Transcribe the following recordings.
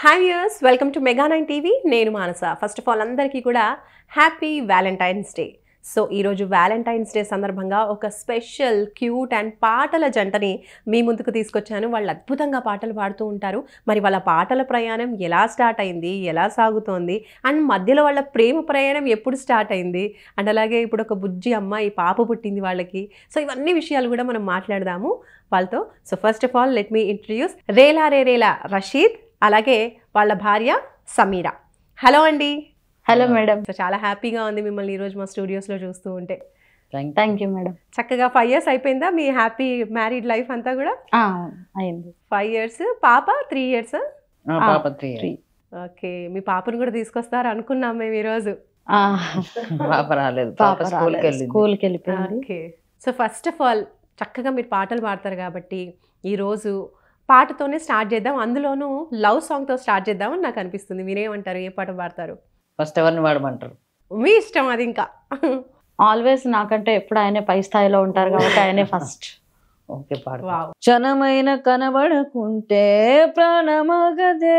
Hi viewers, welcome to Mega9 TV. నేను Manasa. First of all అందరికీ కూడా హ్యాపీ వ్యాలంటైన్స్ డే. సో ఈరోజు Valentine's day సందర్భంగా ఒక స్పెషల్ క్యూట్ అండ్ పాటల జంటని మీ ముందుకు తీసుకొచ్చాను. వాళ్ళు అద్భుతంగా పాటలు పాడుతూ ఉంటారు. మరి వాళ్ళ పాటల ప్రయాణం ఎలా స్టార్ట్ అయింది, ఎలా సాగుతోంది, అండ్ మధ్యలో వాళ్ళ ప్రేమ ప్రయాణం ఎప్పుడు స్టార్ట్ అయింది, అండ్ అలాగే ఇప్పుడు ఒక బుజ్జి అమ్మాయి పాప పుట్టింది వాళ్ళకి. సో ఇవన్నీ విషయాలు కూడా మనం మాట్లాడదాము వాళ్ళతో. So first of all let me introduce Rela Re Rela Rasheed, అలాగే వాళ్ళ భార్య సమీరా. హలో అండి. Hello madam. సో చాలా హ్యాపీగా ఉంది మిమ్మల్ని ఈరోజు మా స్టూడియోస్లో చూస్తూ ఉంటే. Thank you madam. చక్కగా 5 years అయిపోయిందా మీ హ్యాపీ మ్యారీడ్ లైఫ్ అంతా కూడా? అయింది. 5 years. పాప 3 years? పాప 3. ఓకే, మీ పాపను కూడా తీసుకొస్తారు అనుకున్నాం మేము ఈరోజు. పాప రాలేదు, పాప స్కూల్కి వెళ్ళిపోయింది. Okay, so first of all చక్కగా మీరు పాటలు పాడతారు కాబట్టి ఈరోజు పాటతోనే స్టార్ట్ చేద్దాం. అందులోనూ లవ్ సాంగ్తో స్టార్ట్ చేద్దామని నాకు అనిపిస్తుంది. మీరేమంటారు? ఏ పాట పాడతారు? ఫస్ట్ ఎవరిని పాడమంటారు? మీ ఇష్టం అది. ఇంకా ఆల్వేస్ నాకంటే ఎప్పుడు ఆయనే పై స్థాయిలో ఉంటారు కాబట్టి ఆయనే ఫస్ట్. ఓకే, పాడు. క్షణమైన కనబడకుంటే ప్రాణమగదే,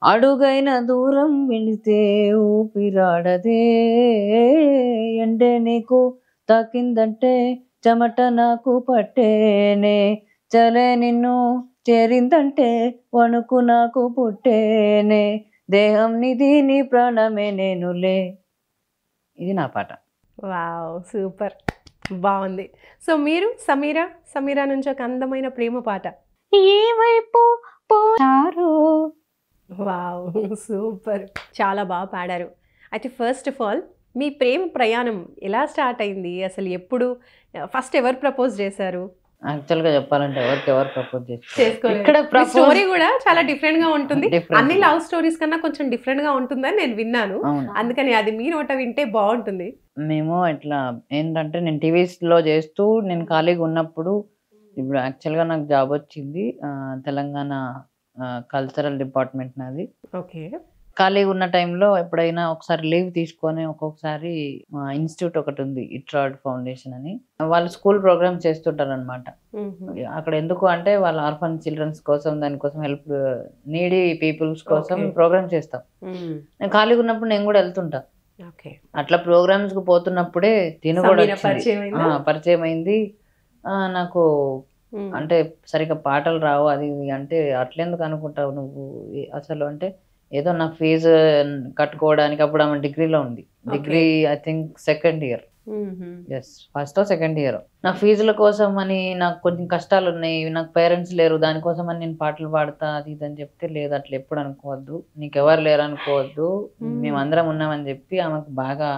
అడుగైన దూరం వెళితే ఊపిరాడదే, ఎండే నీకు తాకిందంటే చెమట నాకు పట్టేనే, చలే నిన్ను చేరిందంటే వణుకు నాకు పుట్టేనే, దేహం నిధి నీ ప్రాణమే నేనులే. ఇది నా పాట. వావ్, సూపర్, బాగుంది. సో మీరు సమీరా నుంచి ఒక అందమైన ప్రేమ పాట. ఈ వైపు పోయారు. వావ్, సూపర్, చాలా బాగా పాడారు. అయితే ఫస్ట్ ఆఫ్ ఆల్ మీ ప్రేమ ప్రయాణం ఎలా స్టార్ట్ అయింది? అసలు ఎప్పుడు ఫస్ట్ ఎవరు ప్రపోజ్ చేశారు? యాక్చువల్ గా చెప్పాలంటే ఎవరు ప్రపోజ్ చేసుకోలేదు. స్టోరీ కూడా చాలా డిఫరెంట్ గా ఉంటుంది. అన్ని లవ్ స్టోరీస్ కన్నా కొంచెం డిఫరెంట్ గా ఉంటుందని నేను విన్నాను. అందుకని అది మీ నోట వింటే బాగుంటుంది. మేము ఇట్లా ఏంటంటే నేను టీవీస్ లో చేస్తూ నేను ఖాళీగా ఉన్నప్పుడు, ఇప్పుడు యాక్చువల్ గా నాకు జాబ్ వచ్చింది తెలంగాణ కల్చరల్ డిపార్ట్మెంట్ నాది. ఓకే, ఖాళీగా ఉన్న టైంలో ఎప్పుడైనా ఒకసారి లీవ్ తీసుకొని ఒక్కొక్కసారి మా ఇన్స్టిట్యూట్ ఒకటి ఉంది, ఇట్రాడ్ ఫౌండేషన్ అని, వాళ్ళు స్కూల్ ప్రోగ్రామ్స్ చేస్తుంటారు అనమాట. అక్కడ ఎందుకు అంటే వాళ్ళ ఆర్ఫన్ చిల్డ్రన్స్ కోసం, దానికోసం హెల్ప్ నీడీ పీపుల్స్ కోసం ప్రోగ్రామ్ చేస్తాం. నేను ఖాళీగా ఉన్నప్పుడు నేను కూడా వెళ్తుంటా. అట్లా ప్రోగ్రామ్స్ కు పోతున్నప్పుడే తిను కూడా పరిచయం అయింది. నాకు అంటే సరిగ్గా పాటలు రావు అది అంటే, అట్లెందుకు అనుకుంటావు నువ్వు అసలు అంటే, ఏదో నా ఫీజు కట్టుకోవడానికి, అప్పుడు ఆమె డిగ్రీలో ఉంది, degree I think second year, first second year. నా ఫీజుల కోసం అని నాకు కొంచెం కష్టాలు ఉన్నాయి, నాకు పేరెంట్స్ లేరు, దానికోసం అని నేను పాటలు పాడతా అది ఇది అని చెప్తే, లేదు అట్లా ఎప్పుడు అనుకోవద్దు, నీకెవరు లేరు అనుకోవద్దు, మేమందరం ఉన్నామని చెప్పి ఆమెకు బాగా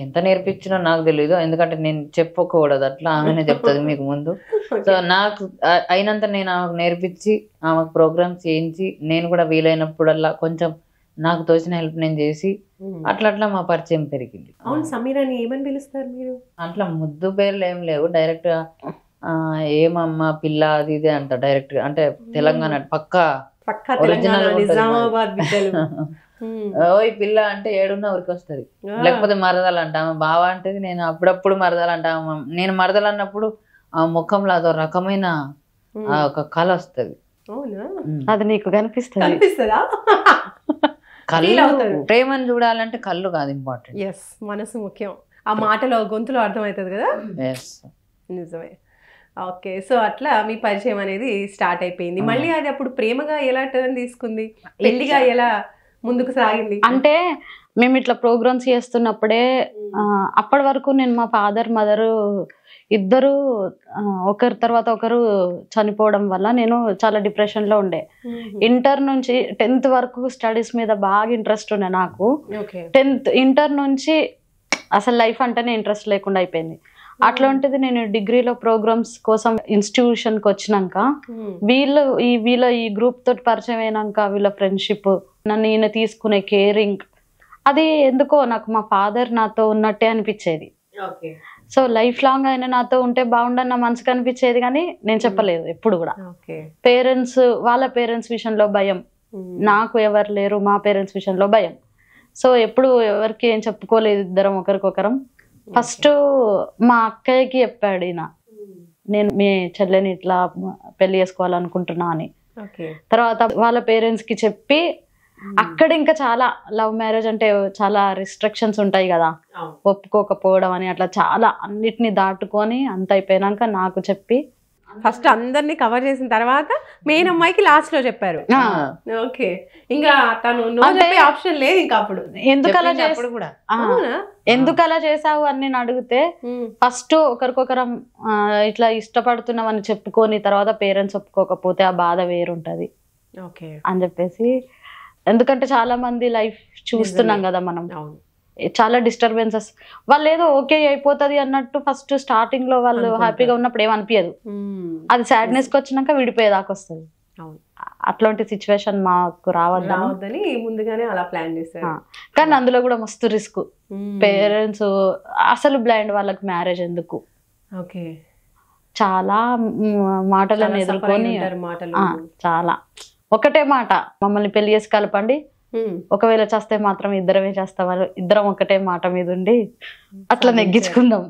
ఎంత నేర్పించినా నాకు తెలియదు, ఎందుకంటే నేను చెప్పకూడదు, అట్లా ఆమెనే చెప్తుంది మీకు ముందు. సో నాకు అయినంత నేను ఆమెకు నేర్పించి ఆమెకు ప్రోగ్రామ్స్ చేయించి, నేను కూడా వీలైనప్పుడల్లా కొంచెం నాకు తోచిన హెల్ప్ నేను చేసి అట్లా మా పరిచయం పెరిగింది. అవును, సమీరాని ఏమని పిలుస్తారు మీరు? అట్లా ముద్దు పేర్లు ఏం లేవు, డైరెక్ట్ గా ఏమమ్మా పిల్ల అది ఇది అంట, డైరెక్ట్ గా అంటే తెలంగాణ పక్కా ఒరిజినల్. ఓయ్ పిల్ల అంటే ఏడున్నా ఊరికి వస్తుంది, లేకపోతే మరదలు అంట. ఆమె బావ అంటే నేను అప్పుడప్పుడు మరదలు అంట. నేను మరదలు అన్నప్పుడు ఆ ముఖంలో అదో రకమైన ఒక కళ వస్తుంది. అది నీకు కనిపిస్తుంది? కళ్ళు, ప్రేమను చూడాలంటే కళ్ళు కాదు ఇంపార్టెంట్, మనసు ముఖ్యం. ఆ మాటలో గొంతులో అర్థమవుతుంది కదా. నిజమే. ఓకే, సో అట్లా మీ పరిచయం అనేది స్టార్ట్ అయిపోయింది. మళ్ళీ అది అప్పుడు ప్రేమగా ఎలా టర్న్ తీసుకుంది, పెళ్లిగా ఎలా ముందుకు సాగింది? అంటే మేము ఇట్లా ప్రోగ్రామ్స్ చేస్తున్నప్పుడే, అప్పటి వరకు నేను మా ఫాదర్ మదర్ ఇద్దరు ఒకరి తర్వాత ఒకరు చనిపోవడం వల్ల నేను చాలా డిప్రెషన్ లో ఉండే. ఇంటర్ నుంచి 10th వరకు స్టడీస్ మీద బాగా ఇంట్రెస్ట్ ఉండే నాకు. ఇంటర్ నుంచి అసలు లైఫ్ అంటేనే ఇంట్రెస్ట్ లేకుండా అయిపోయింది. అట్లాంటిది నేను డిగ్రీలో ప్రోగ్రామ్స్ కోసం ఇన్స్టిట్యూషన్కి వచ్చినాక వీళ్ళ ఈ గ్రూప్ తోటి పరిచయం అయినాక, వీళ్ళ ఫ్రెండ్షిప్, నన్ను ఈయన తీసుకునే కేరింగ్, అది ఎందుకో నాకు మా ఫాదర్ నాతో ఉన్నట్టే అనిపించేది. సో లైఫ్ లాంగ్ ఆయన నాతో ఉంటే బాగుండని నా మనసుకు అనిపించేది, కానీ నేను చెప్పలేదు ఎప్పుడు కూడా. పేరెంట్స్, వాళ్ళ పేరెంట్స్ విషయంలో భయం, నాకు ఎవరు లేరు, మా పేరెంట్స్ విషయంలో భయం. సో ఎప్పుడు ఎవరికి ఏం చెప్పుకోలేదు, ఇద్దరం ఒకరికొకరం. ఫస్ట్ మా అక్కయ్యకి చెప్పాడు ఈయన, నేను మీ చెల్లెని ఇట్లా పెళ్లి చేసుకోవాలనుకుంటున్నా అని. ఓకే. తర్వాత వాళ్ళ పేరెంట్స్ కి చెప్పి అక్కడ ఇంకా చాలా లవ్ మ్యారేజ్ అంటే చాలా రిస్ట్రిక్షన్స్ ఉంటాయి కదా, ఒప్పుకోకపోవడం అని అట్లా చాలా అన్నిటిని దాటుకొని అంత అయిపోయినాక నాకు చెప్పి ఫస్ట్ అందరినీ కవర్ చేసిన తర్వాత మెయిన్ అమ్మాయికి లాస్ట్ లో చెప్పారు. ఓకే. ఇంకా తను నో చెప్పే ఆప్షన్ లేదు ఇంకా అప్పుడు. ఎందుకలా అప్పుడు కూడా ఎందుకలా చేసావు అని నేను అడిగితే ఫస్ట్ ఒకరికొకరం ఇట్లా ఇష్టపడుతున్నాం అని చెప్పుకొని తర్వాత పేరెంట్స్ ఒప్పుకోకపోతే ఆ బాధ వేరుంటది అని చెప్పేసి, ఎందుకంటే చాలా మంది లైఫ్ చూస్తున్నాం కదా మనం, చాలా డిస్టర్బెన్సెస్. వాళ్ళు ఏదో ఓకే అయిపోతుంది అన్నట్టు ఫస్ట్ స్టార్టింగ్ లో వాళ్ళు హ్యాపీగా ఉన్నప్పుడు ఏమనిపించదు, అది సాడ్నెస్ కి వచ్చినాక విడిపోయేదాకా వస్తుంది. అట్లాంటి సిచ్యువేషన్ మాకు రావద్దని ముందుగానే అలా ప్లాన్ చేశారు. కానీ అందులో కూడా మస్తు రిస్క్. పేరెంట్స్ అసలు బ్లైండ్ వాళ్ళకి మ్యారేజ్ ఎందుకు, చాలా మాటలను ఎదుర్కొని, చాలా ఒకటే మాట, మమ్మల్ని పెళ్లి చేసి కలపండి, ఒకవేళ చేస్తే మాత్రం ఇద్దరమే చేస్తాం, ఇద్దరం ఒకటే మాట మీద ఉండి అట్లా నెగ్గించుకుందాం.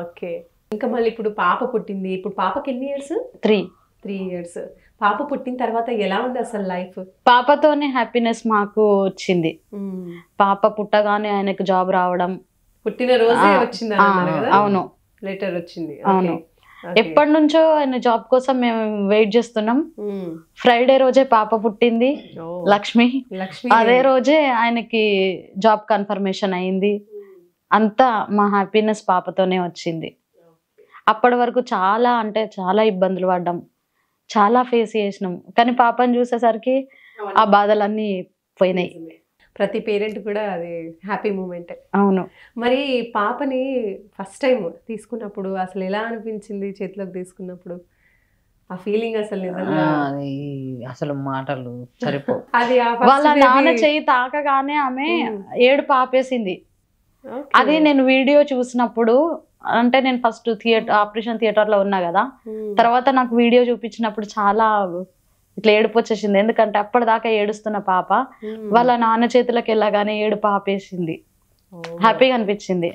ఓకే. ఇంకా మళ్ళీ ఇప్పుడు పాప పుట్టింది. ఇప్పుడు పాపకి ఎన్ని ఇయర్స్? 3 ఇయర్స్. పాప పుట్టిన తర్వాత ఎలా ఉంది అసలు లైఫ్? పాపతోనే హ్యాపీనెస్ మాకు వచ్చింది. పాప పుట్టగానే ఆయనకు జాబ్ రావడం, పుట్టిన రోజే వచ్చింది. అవును, లెటర్ వచ్చింది. అవును. ఎప్పటి నుంచో ఆయన జాబ్ కోసం మేము వెయిట్ చేస్తున్నాం. ఫ్రైడే రోజే పాప పుట్టింది, లక్ష్మి. అదే రోజే ఆయనకి జాబ్ కన్ఫర్మేషన్ అయింది. అంతా మా హ్యాపీనెస్ పాపతోనే వచ్చింది. అప్పటి వరకు చాలా అంటే చాలా ఇబ్బందులు పడ్డాం, చాలా ఫేస్ చేసినాం. కానీ పాపని చూసేసరికి ఆ బాధలన్నీ పోయినాయి. ప్రతి పేరెంట్ కూడా అది హ్యాపీ మూమెంట్. అవును. మరి పాపని ఫస్ట్ టైం తీసుకున్నప్పుడు అసలు ఎలా అనిపించింది? చేతిలోకి తీసుకున్నప్పుడు ఆ ఫీలింగ్ అసలు అసలు మాటలు సరిపో. అది వాళ్ళ నాన్న చెయ్యి తాకగానే ఆమె ఏడుపు ఆపేసింది. అది నేను వీడియో చూసినప్పుడు, అంటే నేను ఫస్ట్ ఆపరేషన్ థియేటర్ లో ఉన్నా కదా, తర్వాత నాకు వీడియో చూపించినప్పుడు చాలా ఇట్లా ఏడుపు వచ్చేసింది. ఎందుకంటే అప్పటిదాకా ఏడుస్తున్న పాప వాళ్ళ నాన్న చేతులకు వెళ్ళగానే ఏడుపు ఆపేసింది. హ్యాపీగా అనిపించింది.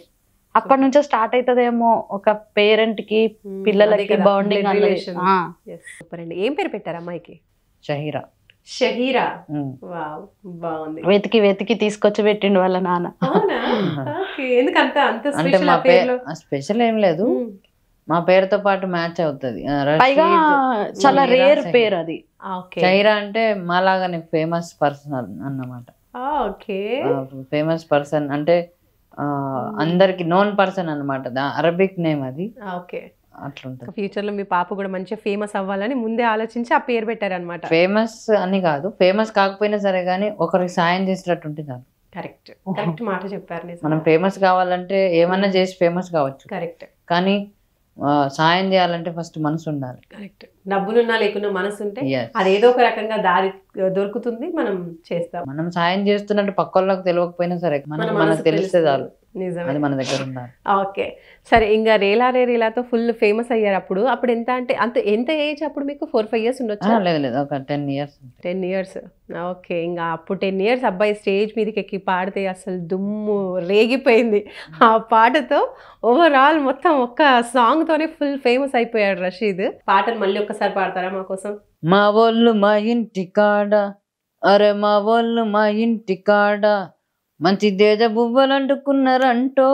అప్పటి నుంచే స్టార్ట్ అవుతుందేమో ఒక పేరెంట్ కి పిల్లలకి బాండింగ్. ఏం పేరు పెట్టారు అమ్మాయికి? షహీరా. షహీరా. బాగుంది. వెతికి వెతికి తీసుకొచ్చి పెట్టిండు వాళ్ళ నాన్న. అంటే స్పెషల్ ఏం లేదు, మా పేరుతో పాటు మ్యాచ్ అవుతుంది. పైగా చాలా రేర్ పేరు అది. షహీరా అంటే మాలాగానే ఫేమస్ పర్సన్ అన్నమాట. ఫేమస్ పర్సన్ అంటే అందరికి నోన్ పర్సన్ అన్నమాట, అరబిక్ నేమ్ అది. అట్లుంటది. ఫ్యూచర్ లో మీ పాప కూడా మంచిగా ఫేమస్ అవ్వాలని ముందే ఆలోచించి ఆ పేరు పెట్టారనమాట. ఫేమస్ అని కాదు, ఫేమస్ కాకపోయినా సరే కానీ ఒకరికి సాయం చేసేటట్టు ఉంటే చాలు. కరెక్ట్ మాట చెప్పారు. మనం ఫేమస్ కావాలంటే ఏమన్నా చేసి ఫేమస్ కావచ్చు, కరెక్ట్. కానీ సాయం చేయాలంటే ఫస్ట్ మనసు ఉండాలి. కరెక్ట్. డబ్బులున్నా లేకున్నా మనసు ఉంటే అదేదో ఒక రకంగా దారి దొరుకుతుంది, మనం చేస్తాం. మనం సాయం చేస్తున్నట్టు పక్క వాళ్ళకి తెలియకపోయినా సరే మనకు తెలిస్తే చాలు, అది మన దగ్గర ఉండాలి. ఓకే, సరే. ఇంకా రేలా రే రేలాతో ఫుల్ ఫేమస్ అయ్యారు. అప్పుడు ఎంత అంటే ఎంత ఏజ్ అప్పుడు మీకు? 4-5 years ఉండొచ్చు? లేదు, ఒక 10 years. 10 years. ఓకే. ఇంకా అప్పుడు 10 years అబ్బాయి స్టేజ్ మీదకి ఎక్కి పాడితే అసలు దుమ్ము రేగిపోయింది. ఆ పాటతో ఓవరాల్ మొత్తం ఒక్క సాంగ్ తోనే ఫుల్ ఫేమస్ అయిపోయాడు రషీద్. పాటను మళ్ళీ ఒక్కసారి పాడతారా మా కోసం? మా వాళ్ళు మా ఇంటి కాడ, అరే మా వాళ్ళు మా ఇంటి కాడ మంచి దేజ బువ్వలు అంటుకున్నారంటో,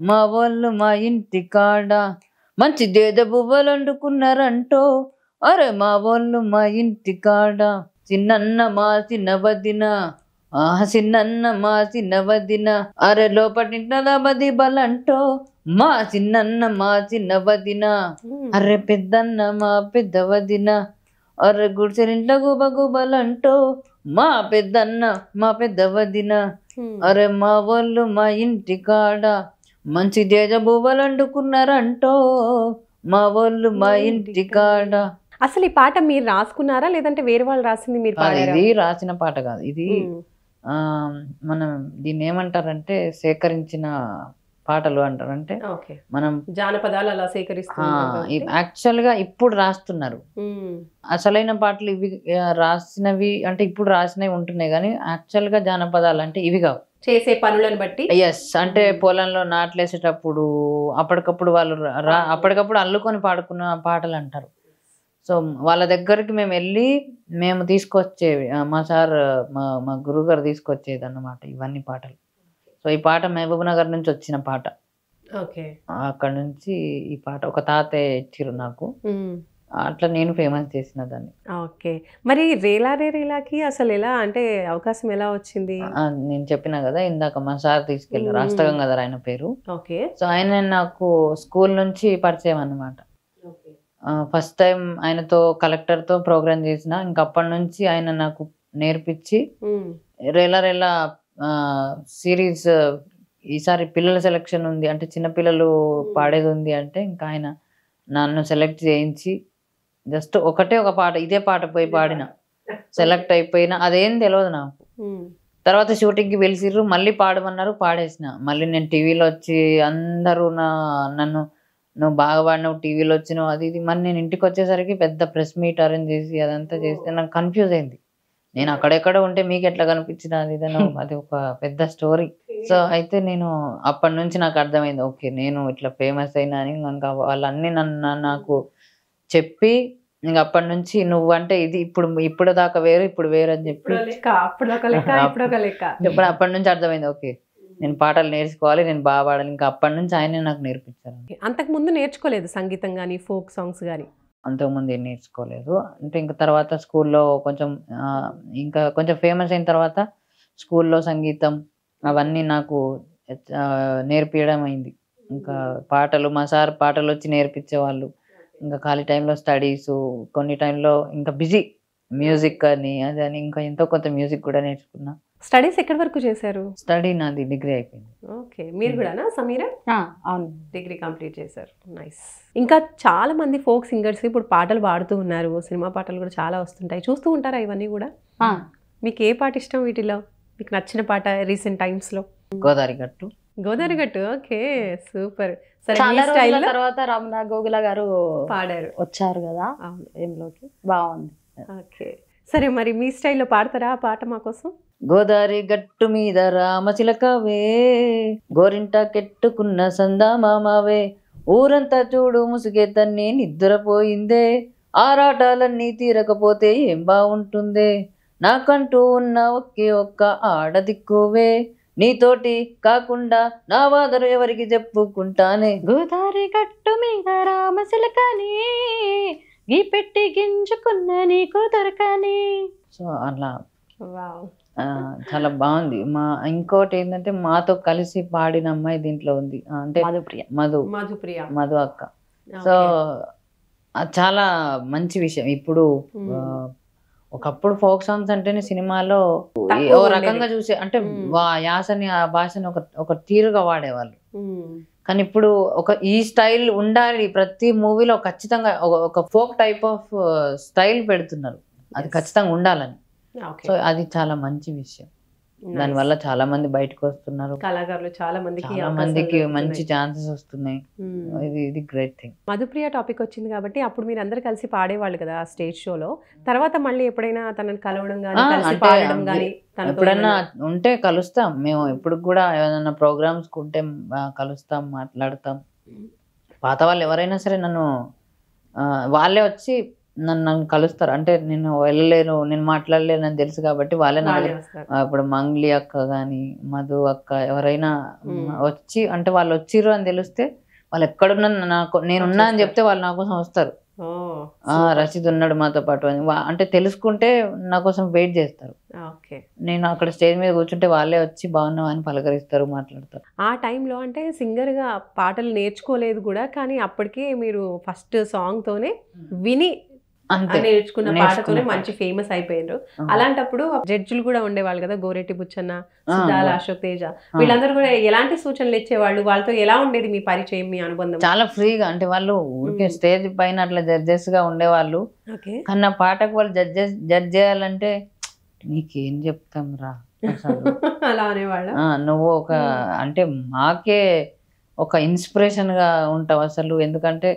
మా వాళ్ళు మా ఇంటి కాడ మంచి దేజ బువ్వలు అంటుకున్నారంటో, అరే మా వాళ్ళు మా ఇంటి కాడ చిన్నన్న మా చిన్న వదిన, చిన్నన్న మా చిన్న వదిన, అరే లోపటింటల బది బలంటో, మా చిన్నన్న మా చిన్న వదిన, అరే పెద్దన్న మా పెద్ద వదిన, అరే గుడిసెనింట్ల గుబ గుబలంటో, మా పెద్దన్న మా పెద్ద వదిన, అరే మా వాళ్ళు మా ఇంటి కాడ మంచి దేజ బువ్వలు అంటుకున్నారంటో, మా వాళ్ళు మా ఇంటి కాడ. అసలు ఈ పాట మీరు రాసుకున్నారా లేదంటే వేరే వాళ్ళు రాసింది మీరు పాడారా? ఇది రాసిన పాట కాదు, ఇది మనం దీన్ని ఏమంటారంటే సేకరించిన పాటలు అంటారంటే, మనం జానపదాలు అలా సేకరిస్తున్నారు. యాక్చువల్ గా ఇప్పుడు రాస్తున్నారు. అసలైన పాటలు ఇవి రాసినవి అంటే ఇప్పుడు రాసినవి ఉంటున్నాయి, కానీ యాక్చువల్ గా జానపదాలు అంటే ఇవి కావు, చేసే పనులను బట్టి. ఎస్, అంటే పొలంలో నాట్లేసేటప్పుడు అప్పటికప్పుడు వాళ్ళు అప్పటికప్పుడు అల్లుకొని పాడుకున్న పాటలు అంటారు. సో వాళ్ళ దగ్గరికి మేము వెళ్ళి మేము తీసుకొచ్చేవి, మా సార్ మా గురువు గారు తీసుకొచ్చేది అన్నమాట ఇవన్నీ పాటలు. సో ఈ పాట మహబూబ్ నగర్ నుంచి వచ్చిన పాట. ఓకే. అక్కడ నుంచి ఈ పాట ఒక తాతయ్య ఇచ్చిరు నాకు, అట్లా నేను ఫేమస్ చేసిన దాన్ని. ఓకే. మరి రేలా రే రేలాకి అసలు ఎలా అంటే అవకాశం ఎలా వచ్చింది? నేను చెప్పిన కదా ఇందాక, మా సార్ తీసుకెళ్ళారు, అష్టగంగాధర్ ఆయన పేరు. ఓకే. సో ఆయన నాకు స్కూల్ నుంచి పరిచయం అన్నమాట. ఫస్ట్ టైం ఆయనతో కలెక్టర్తో ప్రోగ్రామ్ చేసిన, ఇంకా అప్పటి నుంచి ఆయన నాకు నేర్పించి రేలా రేలా సిరీస్ ఈసారి పిల్లల సెలెక్షన్ ఉంది అంటే చిన్నపిల్లలు పాడేది ఉంది అంటే ఇంకా ఆయన నన్ను సెలెక్ట్ చేయించి జస్ట్ ఒకటే ఒక పాట, ఇదే పాట పోయి పాడిన, సెలెక్ట్ అయిపోయినా, అదేం తెలియదు నాకు. తర్వాత షూటింగ్కి పిలిచిర్రు, మళ్ళీ పాడమన్నారు, పాడేసిన. మళ్ళీ నేను టీవీలో వచ్చి అందరూ నన్ను నువ్వు బాగా పాడినావు, టీవీలో వచ్చినావు, అది ఇది. మరి నేను ఇంటికి వచ్చేసరికి పెద్ద ప్రెస్ మీట్ అరేంజ్ చేసి అదంతా చేస్తే నాకు కన్ఫ్యూజ్ అయింది. నేను అక్కడెక్కడ ఉంటే మీకు ఎట్లా కనిపించిన అది ఇదనో, అది ఒక పెద్ద స్టోరీ. సో అయితే నేను అప్పటి నుంచి నాకు అర్థమైంది, ఓకే నేను ఇట్లా ఫేమస్ అయినా అని. ఇంకా వాళ్ళన్నీ నాకు చెప్పి ఇంకా అప్పటి నుంచి నువ్వు అంటే ఇది ఇప్పుడు దాకా వేరు, ఇప్పుడు వేరు అని చెప్పి ఇప్పుడు అప్పటి నుంచి అర్థమైంది, ఓకే నేను పాటలు నేర్చుకోవాలి, నేను బాగా పాడాలి. ఇంకా అప్పటి నుంచి ఆయనే నాకు నేర్పించారు. అంతకు ముందు నేర్చుకోలేదు సంగీతం కానీ ఫోక్ సాంగ్స్ కానీ? అంతకుముందు ఏం నేర్చుకోలేదు. అంటే ఇంకా తర్వాత స్కూల్లో కొంచెం ఇంకా కొంచెం ఫేమస్ అయిన తర్వాత స్కూల్లో సంగీతం అవన్నీ నాకు నేర్పించడం అయింది. ఇంకా పాటలు మా సార్ పాటలు వచ్చి నేర్పించేవాళ్ళు. ఇంకా ఖాళీ టైంలో స్టడీస్, కొన్ని టైంలో ఇంకా బిజీ మ్యూజిక్ అని అదని ఇంకా ఎంతో కొంత మ్యూజిక్ కూడా నేర్చుకున్నా. స్టడీస్ ఎక్కడి వరకు చేశారు? స్టడీ నాది డిగ్రీ అయిపోయింది. ఓకే. మీరు కూడానా సమీరా? అవును, డిగ్రీ కంప్లీట్ చేశారు. నైస్. ఇంకా చాలా మంది ఫోక్ సింగర్స్ ఇప్పుడు పాటలు పాడుతూ ఉన్నారు, సినిమా పాటలు కూడా చాలా వస్తుంటాయి, చూస్తూ ఉంటారా ఇవన్నీ కూడా? మీకు ఏ పాట ఇష్టం వీటిలో? మీకు నచ్చిన పాట రీసెంట్ టైమ్స్ లో? గోదావరి గట్టు. గోదావరి గట్టు, ఓకే సూపర్. చాలా రోజుల తర్వాత రమణ గోగుల గారు పాడారు, వచ్చారు కదా ఏంలోకి, బాగుంది. ఓకే. సరే మరి మీ స్టైల్లో పాడతారా ఆ పాట మా కోసం? గోదావరి గట్టు మీద రామచిలకవే, గోరింట కెట్టుకున్న సందామామవే, ఊరంతా చూడు ముసుగే తన్ని నిద్రపోయిందే, ఆరాటాలన్నీ తీరకపోతే ఏం బాగుంటుందే, నాకంటూ ఉన్న ఒకే ఒక్క ఆడదిక్కువే, నీతోటి కాకుండా నా వాదరు ఎవరికి చెప్పుకుంటానే. గోదావరి గట్టు మీద రామచిలకని, గీ పెట్టి గింజుకున్న నీకు దొరకని. సో అట్లా చాలా బాగుంది. ఇంకోటి ఏంటంటే మాతో కలిసి పాడిన అమ్మాయి దీంట్లో ఉంది, అంటే మధు అక్క. సో చాలా మంచి విషయం. ఇప్పుడు ఒకప్పుడు ఫోక్ సాంగ్స్ అంటేనే సినిమాలో ఓ రకంగా చూసే, అంటే యాసని ఆ భాషని ఒక తీరుగా వాడేవాళ్ళు. కానీ ఇప్పుడు ఈ స్టైల్ ఉండాలి, ప్రతి మూవీలో ఖచ్చితంగా ఒక ఫోక్ టైప్ ఆఫ్ స్టైల్ పెడుతున్నారు, అది ఖచ్చితంగా ఉండాలని. సో అది చాలా మంచి విషయం. దానివల్ల చాలా మంది బయటకు వస్తున్నారు, కళాకారులు చాలా మందికి మంచి ఛాన్సెస్ వస్తున్నాయి. ఇది గ్రేట్ థింగ్. మధుప్రియ టాపిక్ వచ్చింది కాబట్టి అప్పుడు మీరు అందరు కలిసి పాడేవాళ్ళు కదా స్టేజ్ షోలో, తర్వాత మళ్ళీ ఎప్పుడైనా తనని కలవడం కానీ ఎప్పుడైనా ఉంటే కలుస్తాం మేము. ఇప్పుడు కూడా ఏదైనా ప్రోగ్రామ్స్ ఉంటే కలుస్తాం, మాట్లాడతాం. పాత వాళ్ళు ఎవరైనా సరే నన్ను వాళ్ళే వచ్చి నన్ను కలుస్తారు. అంటే నేను వెళ్ళలేను, నేను మాట్లాడలేను అని తెలుసు కాబట్టి వాళ్ళే ఇప్పుడు మంగ్లీ అక్క కానీ మధు అక్క ఎవరైనా వచ్చి, అంటే వాళ్ళు వచ్చిర్రు అని తెలిస్తే, వాళ్ళు ఎక్కడున్నా నేనున్నా అని చెప్తే వాళ్ళు నా కోసం వస్తారు. రషీద్ ఉన్నాడు మాతో పాటు అని అంటే తెలుసుకుంటే నా కోసం వెయిట్ చేస్తారు. నేను అక్కడ స్టేజ్ మీద కూర్చుంటే వాళ్ళే వచ్చి బాగున్నావు అని పలకరిస్తారు, మాట్లాడతారు. ఆ టైంలో అంటే సింగర్గా పాటలు నేర్చుకోలేదు కూడా, కానీ అప్పటికే మీరు ఫస్ట్ సాంగ్తోనే విని నేర్చుకున్న పాటతోనే మంచి ఫేమస్ అయిపోయారు. అలాంటప్పుడు జడ్జిలు కూడా ఉండేవాళ్ళు కదా, గోరెట్టి బుచ్చన్న, సుధాల, అశోక్ తేజ, వీళ్ళందరూ కూడా ఎలాంటి సూచనలు ఇచ్చేవాళ్ళు? వాళ్ళతో ఎలా ఉండేది మీ పరిచయం, మీ అనుబంధం? చాలా ఫ్రీగా, అంటే వాళ్ళు ఊరికే స్టేజ్ పైన అట్లా జడ్జెస్ గా ఉండేవాళ్ళు. కానీ పాటకు వాళ్ళు జడ్జ్ చేయాలంటే నీకేం చెప్తాం రా అలా అనేవాళ్ళ. నువ్వు అంటే మాకే ఒక ఇన్స్పిరేషన్ గా ఉంటావు అసలు. ఎందుకంటే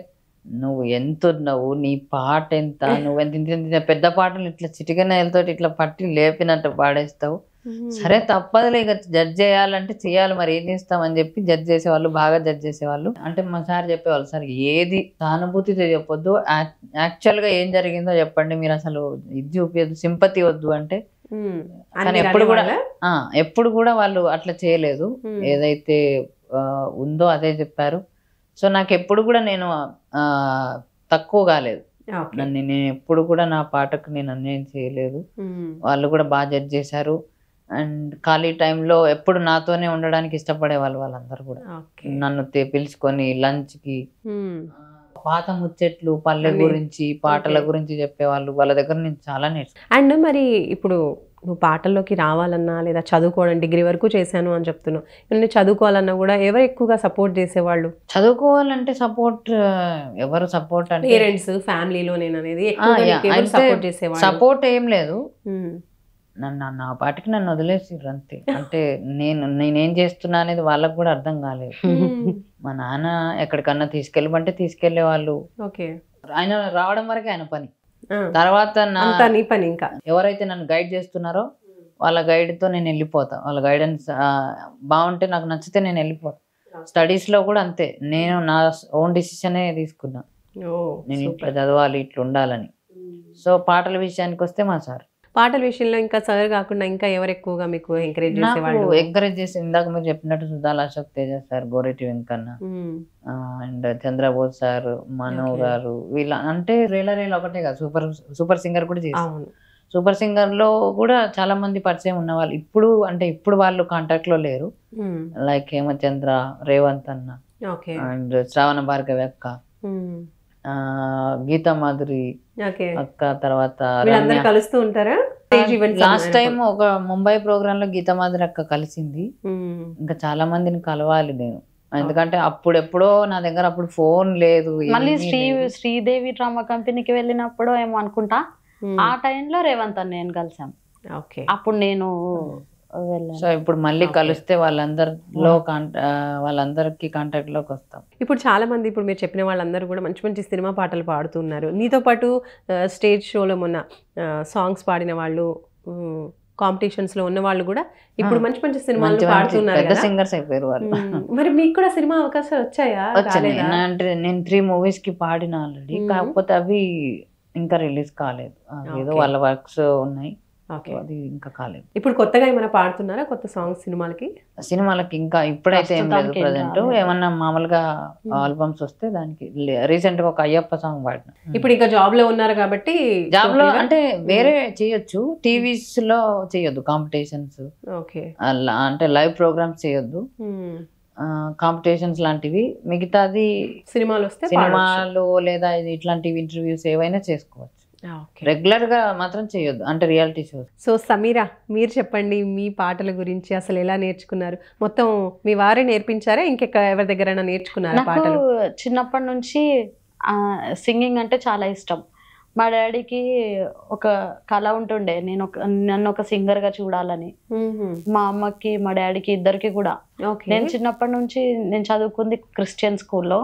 నువ్వు ఎంత ఉన్నావు, నీ పాట ఎంత, నువ్వు ఎంత పెద్ద పాటలు ఇట్లా చిటికెనతో ఇట్లా పట్టి లేపినట్టు పాడేస్తావు. సరే తప్పదులే, ఇక జడ్జ్ చేయాలంటే చేయాలి, మరి ఏం చేస్తామని చెప్పి జడ్జ్ చేసేవాళ్ళు, బాగా జడ్జ్ చేసేవాళ్ళు. అంటే మా సార్ చెప్పేవాళ్ళు, సార్ ఏది సానుభూతితో చెప్పొద్దు, యాక్చువల్ గా ఏం జరిగిందో చెప్పండి, మీరు అసలు ఇది చూపించద్దు, సింపతి వద్దు అంటే. కానీ ఎప్పుడు కూడా వాళ్ళు అట్లా చేయలేదు, ఏదైతే ఉందో అదే చెప్పారు. సో నాకు ఎప్పుడు కూడా నేను తక్కువ కాలేదు, నేను ఎప్పుడు కూడా నా పాటకు నేను అన్యాయం చేయలేదు. వాళ్ళు కూడా బాగా జడ్జ్ చేశారు. అండ్ ఖాళీ టైంలో ఎప్పుడు నాతోనే ఉండడానికి ఇష్టపడే వాళ్ళందరూ కూడా నన్ను పిలుచుకొని లంచ్ కి పాత ముచ్చట్లు, పల్లె గురించి, పాటల గురించి చెప్పేవాళ్ళు. వాళ్ళ దగ్గర నేను చాలా నేర్చుకున్నాను. అండ్ మరి ఇప్పుడు నువ్వు పాటల్లోకి రావాలన్నా లేదా చదువుకోవడం, డిగ్రీ వరకు చేశాను అని చెప్తున్నావు, నేను చదువుకోవాలన్నా కూడా ఎవరు ఎక్కువగా సపోర్ట్ చేసేవాళ్ళు? చదువుకోవాలంటే సపోర్ట్ ఎవరు సపోర్ట్ అంటే పేరెంట్స్, ఫ్యామిలీలో నేను అనేది సపోర్ట్ చేసేవాళ్ళు. సపోర్ట్ ఏం లేదు, నా పాటికి నన్ను వదిలేసిర్రు అంతే. అంటే నేనేం చేస్తున్నా అనేది వాళ్ళకు కూడా అర్థం కాలేదు. మా నాన్న ఎక్కడికన్నా తీసుకెళ్ళమంటే తీసుకెళ్లే వాళ్ళు. ఆయన రావడం వరకే ఆయన పని, తర్వాత నీ పని. ఇంకా ఎవరైతే నన్ను గైడ్ చేస్తున్నారో వాళ్ళ గైడ్ తో నేను వెళ్ళిపోతా. వాళ్ళ గైడెన్స్ బాగుంటే, నాకు నచ్చితే నేను వెళ్ళిపోతా. స్టడీస్ లో కూడా అంతే, నేను నా ఓన్ డిసిషనే తీసుకున్నా, నేను ఇట్లా చదవాలి, ఇట్లా ఉండాలని. సో పాటల విషయానికి వస్తే మా సార్. పాటల విషయంలో ఇంకా సార్ కాకుండా ఇంకా ఎవరు ఎక్కువగా మీకు ఎంకరేజ్ చేసేవాళ్ళు? ఎంకరేజ్ చేసి ఇందాక మీరు చెప్పినట్టు Suddala Ashok Teja sir, Goreti Venkanna, and Chandrabose sir, Mano garu, వీళ్ళ అంటే రేలా ఒకటే కాదు, సూపర్ సింగర్ కూడా చేశారు. సూపర్ సింగర్ లో కూడా చాలా మంది పరిచయం ఉన్న వాళ్ళు ఇప్పుడు వాళ్ళు కాంటాక్ట్ లో లేరు. లైక్ హేమచంద్ర, రేవంత్ అన్న, అండ్ శ్రావణ భార్గవి అక్క, గీతా మాధురి అక్క, తర్వాత కలుస్తూ ఉంటారా? లాస్ట్ టైం ఒక ముంబై ప్రోగ్రామ్ లో గీతా మాధురి అక్క కలిసింది. ఇంకా చాలా మందిని కలవాలి నేను, ఎందుకంటే అప్పుడెప్పుడో నా దగ్గర అప్పుడు ఫోన్ లేదు. మళ్ళీ శ్రీదేవి డ్రామా కంపెనీకి వెళ్ళినప్పుడు ఏమో అనుకుంటా, ఆ టైంలో రేవంత్ అని నేను కలిసాం. అప్పుడు నేను సో ఇప్పుడు మళ్ళీ కలిస్తే వాళ్ళందరికి కాంటాక్ట్ లోకి వస్తాం. ఇప్పుడు చాలా మంది, ఇప్పుడు మీరు చెప్పిన వాళ్ళందరూ కూడా మంచి మంచి సినిమా పాటలు పాడుతున్నారు. నీతో పాటు స్టేజ్ షోలో మొన్న సాంగ్స్ పాడిన వాళ్ళు, కాంపిటీషన్స్ లో ఉన్న వాళ్ళు కూడా ఇప్పుడు మంచి మంచి సినిమాలు పాడుతున్నారు, పెద్ద సింగర్స్ అయిపోయారు వాళ్ళు. మరి మీకు కూడా సినిమా అవకాశాలు వచ్చాయా? అంటే నేను 3 movies కి పాడిన ఆల్రెడీ, కాకపోతే అవి ఇంకా రిలీజ్ కాలేదు, ఏదో వాళ్ళ వర్క్స్ ఉన్నాయి, అది ఇంకా కాలేదు. ఇప్పుడు కొత్తగా ఏమైనా పాడుతున్నారా కొత్త సాంగ్స్ సినిమాలకి? ఇంకా ఇప్పుడైతే ఏం లేదు ప్రజెంట్. ఏమన్నా మామూలుగా ఆల్బమ్స్ వస్తే దానికి రీసెంట్ గా ఒక అయ్యప్ప సాంగ్ పాడిన. ఇప్పుడు ఇంకా జాబ్ లో ఉన్నారు కాబట్టి జాబ్ లో అంటే వేరే చేయొచ్చు, టీవీస్ లో చేయొద్దు కాంపిటీషన్స్, అంటే లైవ్ ప్రోగ్రామ్స్ చేయొద్దు, కాంపిటీషన్స్ లాంటివి. మిగతాది సినిమాలు లేదా ఇట్లాంటివి ఇంటర్వ్యూస్ ఏవైనా చేసుకోవచ్చు, రెగ్యులర్ గా మాత్రం చేయొద్దు, అంటే రియాలిటీ షోస్. సో సమీరా, మీరు చెప్పండి మీ పాటల గురించి, అసలు ఎలా నేర్చుకున్నారు? మొత్తం మీ వారే నేర్పించారా, ఎవరి దగ్గర నేర్చుకున్నారా పాటలు? చిన్నప్పటి నుంచి సింగింగ్ అంటే చాలా ఇష్టం. మా డాడీకి ఒక కళ ఉంటుండే, నన్ను ఒక సింగర్ గా చూడాలని. మా అమ్మకి మా డాడీకి ఇద్దరికి కూడా. నేను చిన్నప్పటి నుంచి నేను చదువుకుంది క్రిస్టియన్ స్కూల్లో,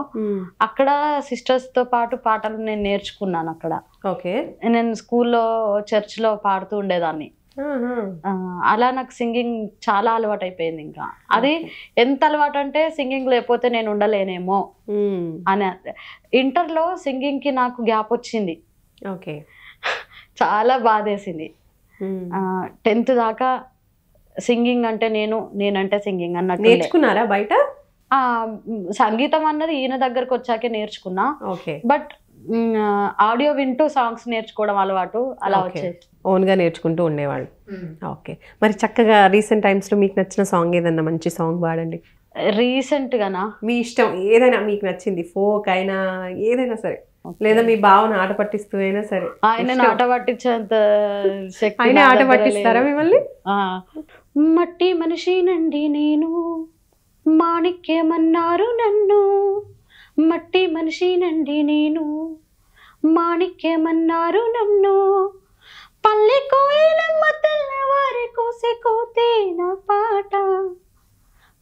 అక్కడ సిస్టర్స్ తో పాటు పాటలు నేను నేర్చుకున్నాను అక్కడ. నేను స్కూల్లో చర్చ్ లో పాడుతూ ఉండేదాన్ని. అలా నాకు సింగింగ్ చాలా అలవాటు అయిపోయింది. ఇంకా అది ఎంత అలవాటు అంటే సింగింగ్ లేకపోతే నేను ఉండలేనేమో అని. ఇంటర్లో సింగింగ్ కి నాకు గ్యాప్ వచ్చింది, చాలా బాధేసింది. 10th దాకా సింగింగ్ అంటే నేనంటే సింగింగ్ అన్నట్టు. నేర్చుకున్నారా బయట? సంగీతం అన్నది ఈయన దగ్గరకు వచ్చాకే నేర్చుకున్నా, బట్ ఆడియో వింటూ సాంగ్స్ నేర్చుకోవడం అలవాటు, అలా వచ్చేది. ఓన్ గా నేర్చుకుంటూ ఉండేవాళ్ళు. ఓకే, మరి చక్కగా రీసెంట్ టైమ్స్ లో మీకు నచ్చిన సాంగ్ ఏదన్నా మంచి సాంగ్ పాడండి. రీసెంట్ గానా? మీ ఇష్టం ఏదైనా, మీకు నచ్చింది, ఫోక్ అయినా ఏదైనా సరే, లేదా మీ భావన ఆట పట్టిస్తూ అయినా సరే. ఆయన ఆట పట్టించేంత శక్తి. ఆయన ఆట పట్టిస్తారా మిమ్మల్ని? మట్టి మనిషినండి నేను, మాణిక్యమన్నారు నన్ను. మట్టి మనిషినండి నేను, మాణిక్యమన్నారు నన్ను. పల్లె కోయిలమ్మ తెల్లవారి కోసే కోతే నా పాట.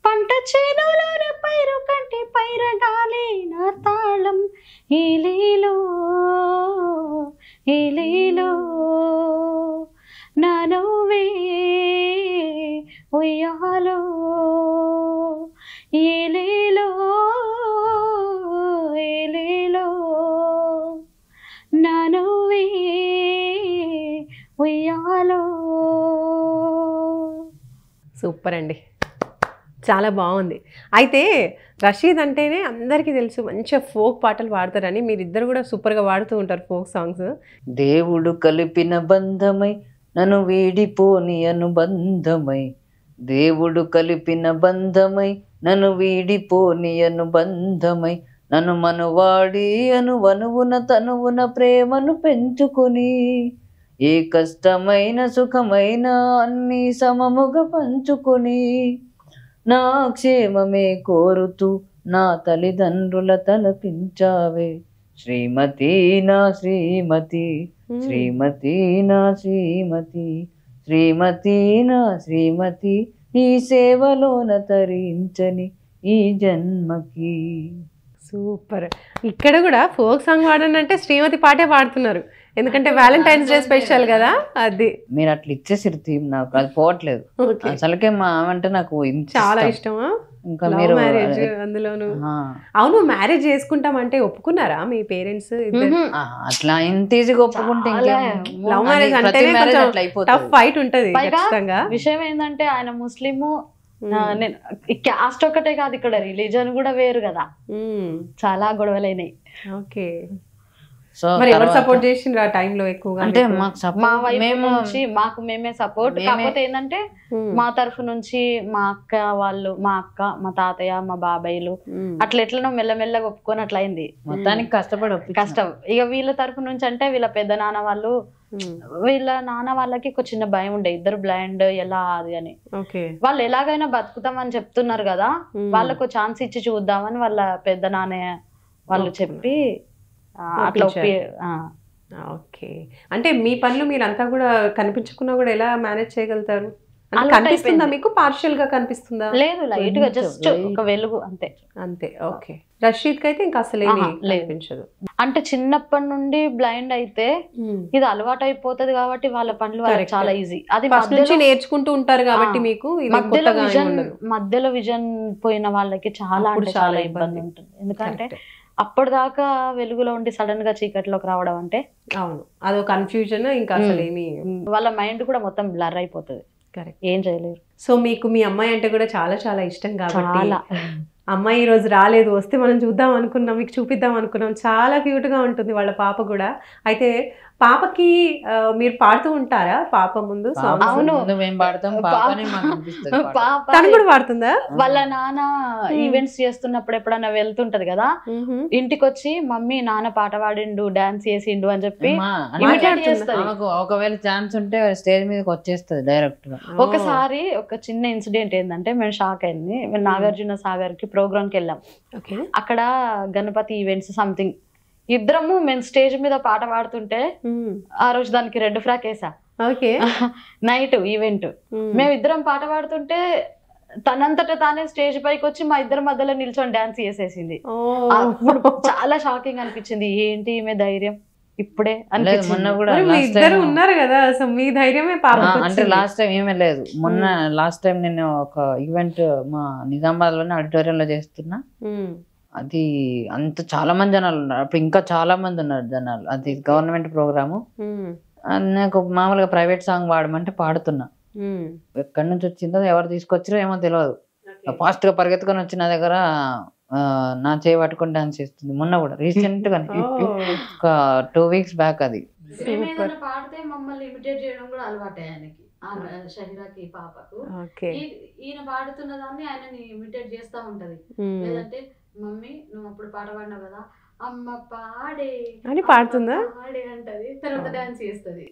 పంట చేనులోన పైరు కంటి పైరగాలే నా తాళం. ఈలీలో ఈలీలో నా నవ్వే ఉయ్యాలో ఏలేలో ఏలేలో నా నువ్వే ఉయ్యాలో. సూపర్ అండి, చాలా బాగుంది. అయితే రషీద్ అంటేనే అందరికీ తెలుసు మంచిగా ఫోక్ పాటలు పాడతారని, మీరిద్దరు కూడా సూపర్గా పాడుతూ ఉంటారు ఫోక్ సాంగ్స్. దేవుడు కలిపిన బంధమై నన్ను వీడిపోని అనుబంధమై, దేవుడు కలిపిన బంధమై నన్ను వీడిపోని అనుబంధమై, నన్ను మనువాడి అనువనువున తనువున ప్రేమను పెంచుకొని, ఏ కష్టమైన సుఖమైన అన్ని సమముగా పంచుకొని, నా క్షేమమే కోరుతూ నా తల్లిదండ్రుల తలపించావే, శ్రీమతి నా శ్రీమతి, శ్రీమతి నా శ్రీమతి, శ్రీమతి నా శ్రీమతి, నీ సేవలోన తరించని ఈ జన్మకి. సూపర్. ఇక్కడ కూడా ఫోక్ సాంగ్ పాడనంటే శ్రీమతి పాటే పాడుతున్నారు, ఎందుకంటే వ్యాలంటైన్స్ డే స్పెషల్ కదా. అది మీరు అట్లా ఇచ్చేసారు థీమ్, నాకు అది పోవట్లేదు అసలుకే. మా అంటే నాకు చాలా ఇష్టమా? ఇంకా లవ్ మీరు మ్యారేజ్ అందులోను. అవును, మ్యారేజ్ చేసుకుంటామంటే ఒప్పుకున్నారా మీ పేరెంట్స్? అట్లా ఇంత ఈజీగా ఒప్పుకుంటే లవ్ మ్యారేజ్ అంటే టఫ్ ఫైట్ ఉంటది ఖచ్చితంగా. విషయం ఏంటంటే ఆయన ముస్లిము, నేను క్యాస్ట్ ఒకటే కాదు ఇక్కడ రిలీజన్ కూడా వేరు కదా, చాలా గొడవలైనాయి. ఓకే, మరి ఎవరు సపోర్ట్ చేసిండ్రు ఆ టైంలో ఎక్కువగా? అంటే మా వైపు నుంచి మాకు మేమే సపోర్ట్. కాకపోతే ఏంటంటే మా తరఫు నుంచి మా అక్క వాళ్ళు, మా అక్క, మా తాతయ్య, మా బాబాయ్లు అట్లా ఎట్లనో మెల్లమెల్లగా ఒప్పుకొని అట్లా అయింది. మొత్తానికి కష్టం. ఇక వీళ్ళ తరఫు నుంచి అంటే వీళ్ళ పెద్ద నాన్న వాళ్ళు, వీళ్ళ నాన్న వాళ్ళకి ఒక చిన్న భయం ఉండే, ఇద్దరు బ్లైండ్ ఎలా అది అని. వాళ్ళు ఎలాగైనా బతుకుతామని చెప్తున్నారు కదా, వాళ్ళకు ఛాన్స్ ఇచ్చి చూద్దామని వాళ్ళ పెద్ద నాన్న వాళ్ళు చెప్పి అట్లా. ఓకే, అంటే మీ పనులు మీరంతా కూడా కనిపించకున్నా కూడా ఎలా మేనేజ్ చేయగలుగుతారు? కనిపిస్తుందా మీకు? పార్షియల్ గా కనిపిస్తుందా? లేదు, లైట్ గా జస్ట్ ఒక వెలుగు అంతే. అంతే. ఓకే, రషీద్ కి అయితే ఇంకా అసలు కనిపించదు. అంటే చిన్నప్పటి నుండి బ్లైండ్ అయితే ఇది అలవాటు అయిపోతుంది కాబట్టి వాళ్ళ పనులు వాళ్ళకి చాలా ఈజీ. అది ఫస్ట్ నుంచి నేర్చుకుంటూ ఉంటారు కాబట్టి మీకు మధ్యలో విజన్ పోయిన వాళ్ళకి చాలా అంటే చాలా ఇబ్బంది ఉంటుంది. ఎందుకంటే అప్పటిదాకా వెలుగులో ఉండి సడన్ గా చీకట్లోకి రావడం అంటే, అవును, అదో కన్ఫ్యూజన్. ఇంకా అసలు ఏమి వాళ్ళ మైండ్ కూడా మొత్తం బ్లర్ అయిపోతుంది, ఏం చేయలేరు. సో మీకు మీ అమ్మాయి అంటే కూడా చాలా చాలా ఇష్టం కాబట్టి, అమ్మాయి ఈ రోజు రాలేదు, వస్తే మనం చూద్దాం అనుకున్నాం, మీకు చూపిద్దాం అనుకున్నాం. చాలా క్యూట్ గా ఉంటుంది వాళ్ళ పాప కూడా. అయితే పాపకి మీరు పాడుతూ ఉంటారా పాప ముందు? అవును, తను కూడా పాడుతుందా? వాళ్ళ నాన్న ఈవెంట్స్ చేస్తున్నప్పుడు ఎప్పుడన్నా వెళ్తుంటది కదా, ఇంటికి వచ్చి మమ్మీ నాన్న పాట పాడిండు, డాన్స్ చేసిండు అని చెప్పి ఒకవేళ ఛాన్స్ ఉంటే స్టేజ్ మీదకి వచ్చేస్తుంది డైరెక్ట్ గా. ఒకసారి ఒక చిన్న ఇన్సిడెంట్ ఏంటంటే మేము షాక్ అయింది. మేము నాగార్జున సాగర్ కి ప్రోగ్రామ్ కి వెళ్ళాం. అక్కడ గణపతి ఈవెంట్స్ సంథింగ్, ఇద్దరము మేము స్టేజ్ మీద పాట పాడుతుంటే ఆ రోజు దానికి రెడ్ ఫ్రాక్ వేసా. నైట్ ఈవెంట్ మేమిద్దరం పాట పాడుతుంటే తనంతట తానే స్టేజ్ పైకి వచ్చి మా ఇద్దరి మధ్యలో నిల్చొని డాన్స్ చేసేసింది. చాలా షాకింగ్ అనిపించింది, ఏంటి ఈమె ధైర్యం ఇప్పుడే అనిపించింది. మొన్న కూడా ఉన్నారు కదా, మీ ధైర్యమే అంటే లాస్ట్ టైం ఏమీ లేదు. మొన్న లాస్ట్ టైం నేను ఒక ఈవెంట్ మా నిజామాబాద్ లోనే ఆడిటోరియంలో చేస్తున్నా. అది అంత చాలా మంది జనాలు ఉన్నారు, అప్పుడు ఇంకా చాలా మంది ఉన్నారు జనాలు. అది గవర్నమెంట్ ప్రోగ్రాము. నాకు మామూలుగా ప్రైవేట్ సాంగ్ పాడమంటే పాడుతున్నా. ఎక్కడి నుంచి వచ్చిందో ఎవరు తీసుకొచ్చారో ఏమో తెలియదు, ఫాస్ట్ గా పరిగెత్తుకొని వచ్చి నా దగ్గర నా చేయి పట్టుకొని డాన్స్ చేస్తుంది. మొన్న కూడా రీసెంట్ గా ఒక 2 weeks బ్యాక్. అది పాడితే మమ్మల్ని ఇమిటేట్ చేయడం కూడా అలవాటే ఆయనకి, షహిరాకి పాపకు. ఈయన పాడుతున్న దాన్ని ఆయనని ఇమిటేట్ చేస్తా ఉంటది. లేదంటే మమ్మీ నువ్వు అప్పుడు పాట పాడినావు కదా, అమ్మ పాడే అని పాడుతుందా, పాడే అంటది, తర్వాత డాన్స్ చేస్తుంది.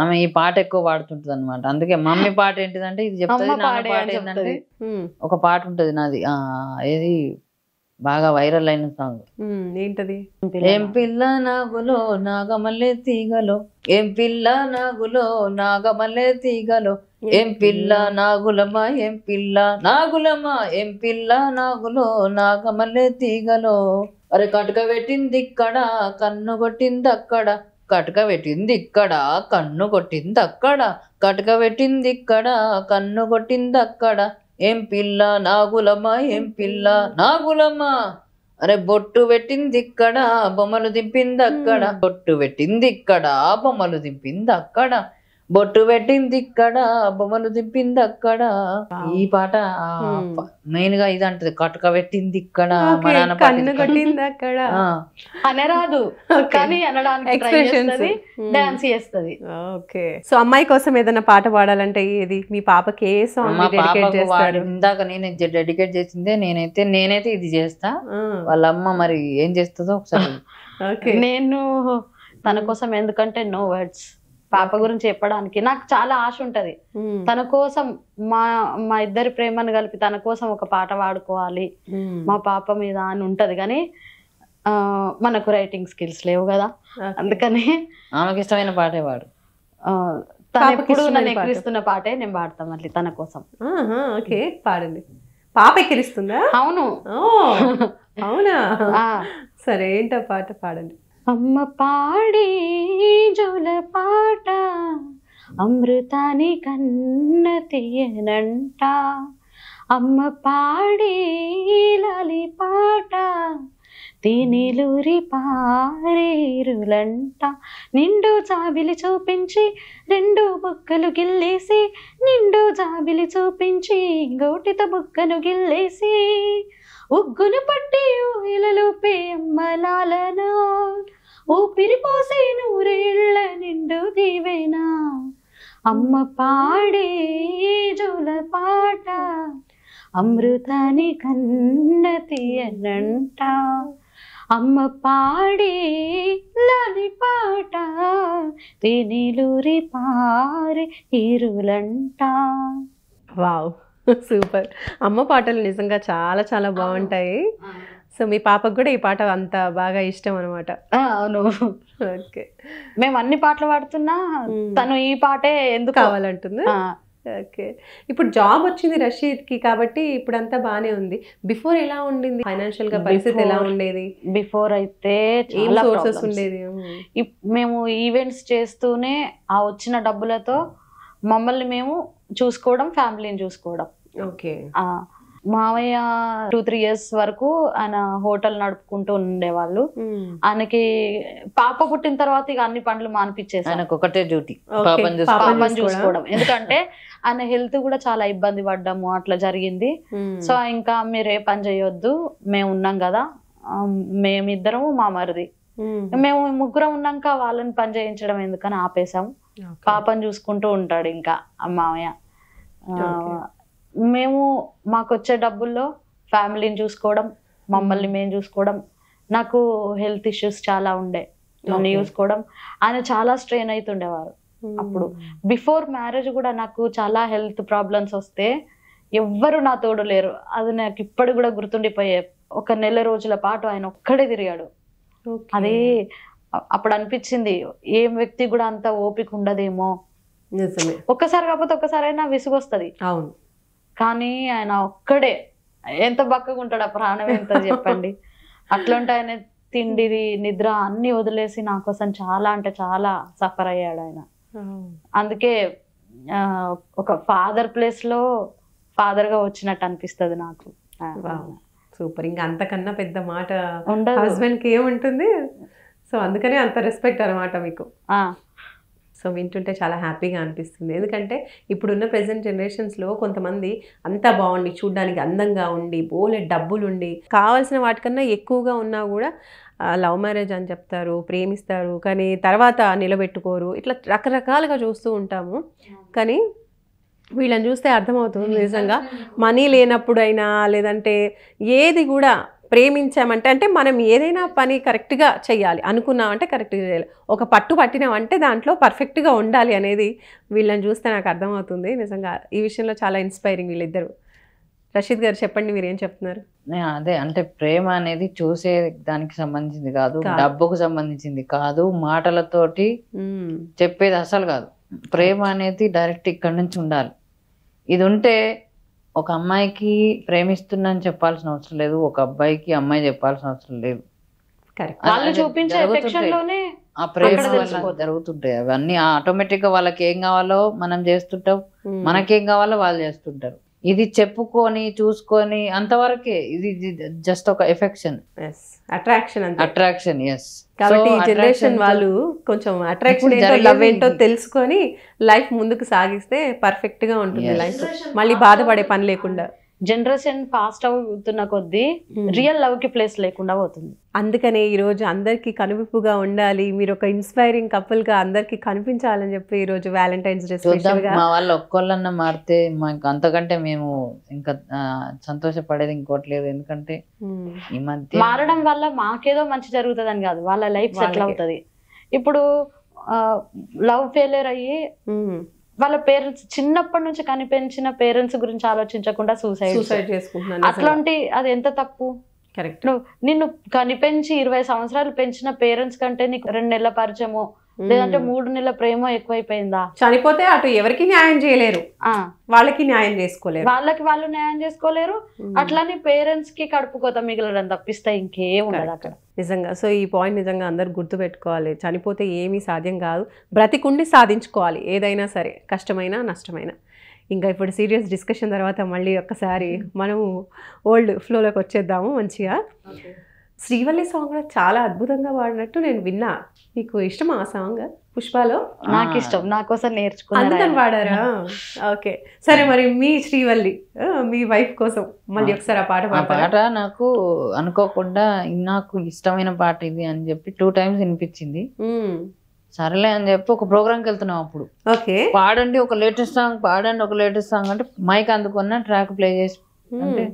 ఆమె ఈ పాట ఎక్కువ పాడుతుంటది అనమాట. అందుకే మమ్మీ పాట ఏంటిదంటే ఇది చెప్తుంది, నాన్న పాట ఏంటంటే ఒక పాట ఉంటది నాది, ఏది బాగా వైరల్ అయిన సాంగ్ ఏంటది? ఏం పిల్ల నాగులో నాగమల్లె తీగలో, ఏం పిల్ల నాగులో నాగమల్లె తీగలో, ఏం పిల్ల నాగులమా, ఏం పిల్ల నాగులమా, ఏం పిల్ల నాగులో నాగమల్లె తీగలో, అరే కటుక పెట్టింది ఇక్కడ, కన్ను కొట్టింది అక్కడ, కటక పెట్టింది ఇక్కడ, కన్ను కొట్టింది అక్కడ, కటక పెట్టింది ఇక్కడ, కన్ను కొట్టింది అక్కడ, ఏం పిల్ల నాగులమ్మ, ఏం పిల్ల నాగులమ్మ, అరే బొట్టు పెట్టింది ఇక్కడ, బొమ్మలు దింపింది అక్కడ, బొట్టు పెట్టింది ఇక్కడ, బొమ్మలు దింపింది అక్కడ, బొట్టు పెట్టింది ఇక్కడ, బొమ్మలు దింపింది అక్కడ. ఈ పాట మెయిన్ గా ఇది అంటది, కటక పెట్టింది ఇక్కడ, మా నాన్న కన్ను కొట్టింది అక్కడ అనరాదు కానీ అనడానికి డాన్స్ చేస్తుంది. ఓకే, సో అమ్మాయి కోసం ఏదైనా పాట పాడాలంటే ఏది మీ పాపకి ఏ సాంగ్ డెడికేట్ చేస్తారు? ఇందాక నేను డెడికేట్ చేసిందే, నేనైతే ఇది చేస్తా. వాళ్ళ అమ్మ మరి ఏం చేస్తుందో ఒకసారి. నేను తన కోసం, ఎందుకంటే నో వర్డ్స్, పాప గురించి చెప్పడానికి నాకు చాలా ఆశ ఉంటది. తన కోసం మా ఇద్దరి ప్రేమను కలిపి తన కోసం ఒక పాట పాడుకోవాలి మా పాప మీద అని ఉంటది. కానీ మనకు రైటింగ్ స్కిల్స్ లేవు కదా, అందుకని ఆమెకి ఇష్టమైన పాటే పాడు. తను ఎప్పుడు నన్ను ఎక్కిరిస్తున్న పాటే నేను పాడతా మళ్ళీ తన కోసం. ఓకే, పాడండి. పాప ఎక్కిరిస్తుందా? అవును. అవునా? సరే, ఏంటో పాట పాడండి. అమ్మ పాడే జోల పాట అమృతాని కన్న తీయనంట, అమ్మ పాడే లాలి పాట తేనెలూరి పారేరులంట, నిండు జాబిలి చూపించి రెండు బుక్కలు గిల్లేసి, నిండు జాబిలి చూపించి గోటితో బుక్కను గిల్లేసి, ఉగ్గును పట్టి ఊయలలోపే అమ్మలాలనా, ఊపిరి పోసే నూరేళ్ల నిండు దీవేనా, అమ్మ పాడే జోల పాట అమృతాని కన్న తీయనంట, అమ్మ పాడే లాలి పాట తేనెలూరి పారే ఈరులంట. Wow, super. అమ్మ పాటలు నిజంగా చాలా చాలా బాగుంటాయి. సో మీ పాపకు కూడా ఈ పాట అంత బాగా ఇష్టం అనమాట? అవును. ఓకే, మేము అన్ని పాటలు పాడుతున్నా తను ఈ పాటే ఎందుకు కావాలంటుంది. ఓకే, ఇప్పుడు జాబ్ వచ్చింది రషీద్కి కాబట్టి ఇప్పుడు అంతా బానే ఉంది. బిఫోర్ ఎలా ఉండింది ఫైనాన్షియల్ గా పరిస్థితి? ఎలా ఉండేది బిఫోర్? అయితే చాలా సోర్సెస్ ఉండేది. మేము ఈవెంట్స్ చేస్తూనే ఆ వచ్చిన డబ్బులతో మమ్మల్ని మేము చూసుకోవడం, ఫ్యామిలీని చూసుకోవడం. ఓకే, మామయ్య 2-3 years వరకు ఆయన హోటల్ నడుపుకుంటూ ఉండేవాళ్ళు. ఆయనకి పాప పుట్టిన తర్వాత ఇక అన్ని పనులు మానిపించేసి ఆయనకు ఒకటే డ్యూటీ, పాపని చూసుకోవడం. ఎందుకంటే ఆయన హెల్త్ కూడా చాలా ఇబ్బంది పడ్డాము, అట్లా జరిగింది. సో ఇంకా మీరు ఏ పని చేయొద్దు, మేము ఉన్నాం కదా, మేమిద్దరము మా మరిది, మేము ముగ్గురం ఉన్నాక వాళ్ళని పని చేయించడం ఎందుకని ఆపేసాం. పాపని చూసుకుంటూ ఉంటాడు ఇంకా మామయ్య. మేము మాకు వచ్చే డబ్బుల్లో ఫ్యామిలీని చూసుకోవడం, మమ్మల్ని మేము చూసుకోవడం. నాకు హెల్త్ ఇష్యూస్ చాలా ఉండే, నన్ను చూసుకోవడం. ఆయన చాలా స్ట్రెయిన్ అవుతుండేవారు అప్పుడు. బిఫోర్ మ్యారేజ్ కూడా నాకు చాలా హెల్త్ ప్రాబ్లమ్స్ వస్తే ఎవ్వరు నా తోడు లేరు. అది నాకు ఇప్పటికి కూడా గుర్తుండిపోయే. ఒక నెల రోజుల పాటు ఆయన ఒక్కడే తిరిగాడు. అదే అప్పుడు అనిపించింది, ఏం వ్యక్తి కూడా అంత ఓపిక ఉండదేమో. ఒక్కసారి కాకపోతే ఒక్కసారైనా విసుగొస్తుంది. అవును, కానీ ఆయన ఒక్కడే ఎంత బక్కగా ఉంటాడు, ఆ ప్రాణం ఎంత చెప్పండి. అట్లుంటే ఆయన తిండి నిద్ర అన్ని వదిలేసి నా కోసం చాలా అంటే చాలా సఫర్ అయ్యాడు ఆయన. అందుకే ఒక ఫాదర్ ప్లేస్ లో ఫాదర్ గా వచ్చినట్టు అనిపిస్తుంది నాకు. సూపర్, ఇంకా అంతకన్నా పెద్ద మాట ఉండదు హస్బెండ్ కి ఏముంటుంది. సో అందుకనే అంత రెస్పెక్ట్ అనమాట మీకు. సో వింటుంటే చాలా హ్యాపీగా అనిపిస్తుంది. ఎందుకంటే ఇప్పుడున్న ప్రెసెంట్ జనరేషన్స్లో కొంతమంది అంతా బాగుండి, చూడ్డానికి అందంగా ఉండి, బోలే డబ్బులుండి, కావాల్సిన వాటికన్నా ఎక్కువగా ఉన్నా కూడా లవ్ మ్యారేజ్ అని చెప్తారు, ప్రేమిస్తారు, కానీ తర్వాత నిలబెట్టుకోరు. ఇట్లా రకరకాలుగా చూస్తూ ఉంటాము. కానీ వీళ్ళని చూస్తే అర్థమవుతుంది నిజంగా మనీ లేనప్పుడైనా, లేదంటే ఏది కూడా ప్రేమించామంటే, అంటే మనం ఏదైనా పని కరెక్ట్గా చేయాలి అనుకున్నామంటే కరెక్ట్గా చేయాలి. ఒక పట్టు పట్టినామంటే దాంట్లో పర్ఫెక్ట్గా ఉండాలి అనేది వీళ్ళని చూస్తే నాకు అర్థమవుతుంది. నిజంగా ఈ విషయంలో చాలా ఇన్స్పైరింగ్ వీళ్ళిద్దరు. రషీద్ గారు చెప్పండి, మీరు ఏం చెప్తున్నారు? అదే, అంటే ప్రేమ అనేది చూసే దానికి సంబంధించింది కాదు, డబ్బుకు సంబంధించింది కాదు, మాటలతోటి చెప్పేది అసలు కాదు. ప్రేమ అనేది డైరెక్ట్ ఇక్కడ నుంచి ఉండాలి. ఇది ఉంటే ఒక అమ్మాయికి ప్రేమిస్తున్నాను చెప్పాల్సిన అవసరం లేదు, ఒక అబ్బాయికి అమ్మాయి చెప్పాల్సిన అవసరం లేదు. వాళ్ళు చూపించే ఎఫెక్షన్ లోనే ఆ ప్రేమ వల్ల జరుగుతుంటాయి అవన్నీ. ఆటోమేటిక్ గా వాళ్ళకి ఏం కావాలో మనం చేస్తుంటాం, మనకేం కావాలో వాళ్ళు చేస్తుంటారు. ఇది చెప్పుకొని చూసుకొని అంతవరకే. ఇది జస్ట్ ఒక ఎఫెక్షన్, అట్రాక్షన్. ఎస్. కాబట్టి ఈ జనరేషన్ వాళ్ళు కొంచెం అట్రాక్షన్ ఏంటో లవ్ ఏంటో తెలుసుకొని లైఫ్ ముందుకు సాగిస్తే పర్ఫెక్ట్ గా ఉంటుంది లైఫ్, మళ్ళీ బాధపడే పని లేకుండా. జనరేషన్ ఫాస్ట్ అవుతున్న కొద్దీ రియల్ లవ్ కి ప్లేస్ లేకుండా పోతుంది. అందుకనే ఈ రోజు అందరికి కనువిప్పుగా ఉండాలి, మీరు ఒక ఇన్స్పైరింగ్ కపుల్ గా అందరికి కనిపించాలని చెప్పి ఈ రోజు వ్యాలంటైన్స్ డే స్పెషల్ గా. మా వాళ్ళు ఒక్కళ్ళన్నా మారితే మాకు అంతకంటే మేము ఇంకా సంతోషపడేది ఇంకోటి లేదు. ఎందుకంటే ఈ మధ్య మారడం వల్ల మాకేదో మంచి జరుగుతుంది అని కాదు, వాళ్ళ లైఫ్ సెటిల్ అవుతుంది. ఇప్పుడు లవ్ ఫెయిలియర్ అయ్యి వాళ్ళ పేరెంట్స్ చిన్నప్పటి నుంచి కనిపించిన పేరెంట్స్ గురించి ఆలోచించకుండా సూసైడ్ చేసుకుంటున్నారు. అట్లాంటి అది ఎంత తప్పు. కరెక్ట్. నిన్ను కనిపెంచి 20 సంవత్సరాలు పెంచిన పేరెంట్స్ కంటే నీకు 2 నెలల పరిచయమో లేదంటే 3 నెలల ప్రేమ ఎక్కువైపోయిందా? చనిపోతే అటు ఎవరికి న్యాయం చేయలేరు, వాళ్ళకి న్యాయం చేసుకోలేరు, వాళ్ళకి వాళ్ళు న్యాయం చేసుకోలేరు. అట్లానే పేరెంట్స్ కి కడుపుకోత మిగలడం తప్పిస్తే ఇంకేం ఉండదు అక్కడ. నిజంగా. సో ఈ పాయింట్ నిజంగా అందరు గుర్తు పెట్టుకోవాలి. చనిపోతే ఏమీ సాధ్యం కాదు, బ్రతికుండి సాధించుకోవాలి ఏదైనా సరే, కష్టమైనా నష్టమైనా. ఇంకా ఇప్పుడు సీరియస్ డిస్కషన్ తర్వాత మళ్ళీ ఒక్కసారి మనము ఓల్డ్ ఫ్లోలోకి వచ్చేద్దాము మంచిగా. శ్రీవల్లి సాంగ్ చాలా అద్భుతంగా పాడినట్టు నేను విన్నా. మీకు ఇష్టమా ఆ సాంగ్? పుష్పలో నాకు ఇష్టం, నా కోసం నేర్చుకున్నాను. అందుకని పాడారా? ఓకే, సరే. మరి మీ శ్రీవల్లి మీ వైఫ్ కోసం మళ్ళీ ఒకసారి ఆ పాట పాట నాకు అనుకోకుండా నాకు ఇష్టమైన పాట ఇది అని చెప్పి 2 times వినిపించింది. సరేలే అని చెప్పి ఒక ప్రోగ్రామ్కి వెళ్తున్నాం అప్పుడు. ఓకే, పాడండి ఒక లేటెస్ట్ సాంగ్, పాడండి ఒక లేటెస్ట్ సాంగ్ అంటే మైక్ అందుకున్న ట్రాక్ ప్లే చేసి అంటే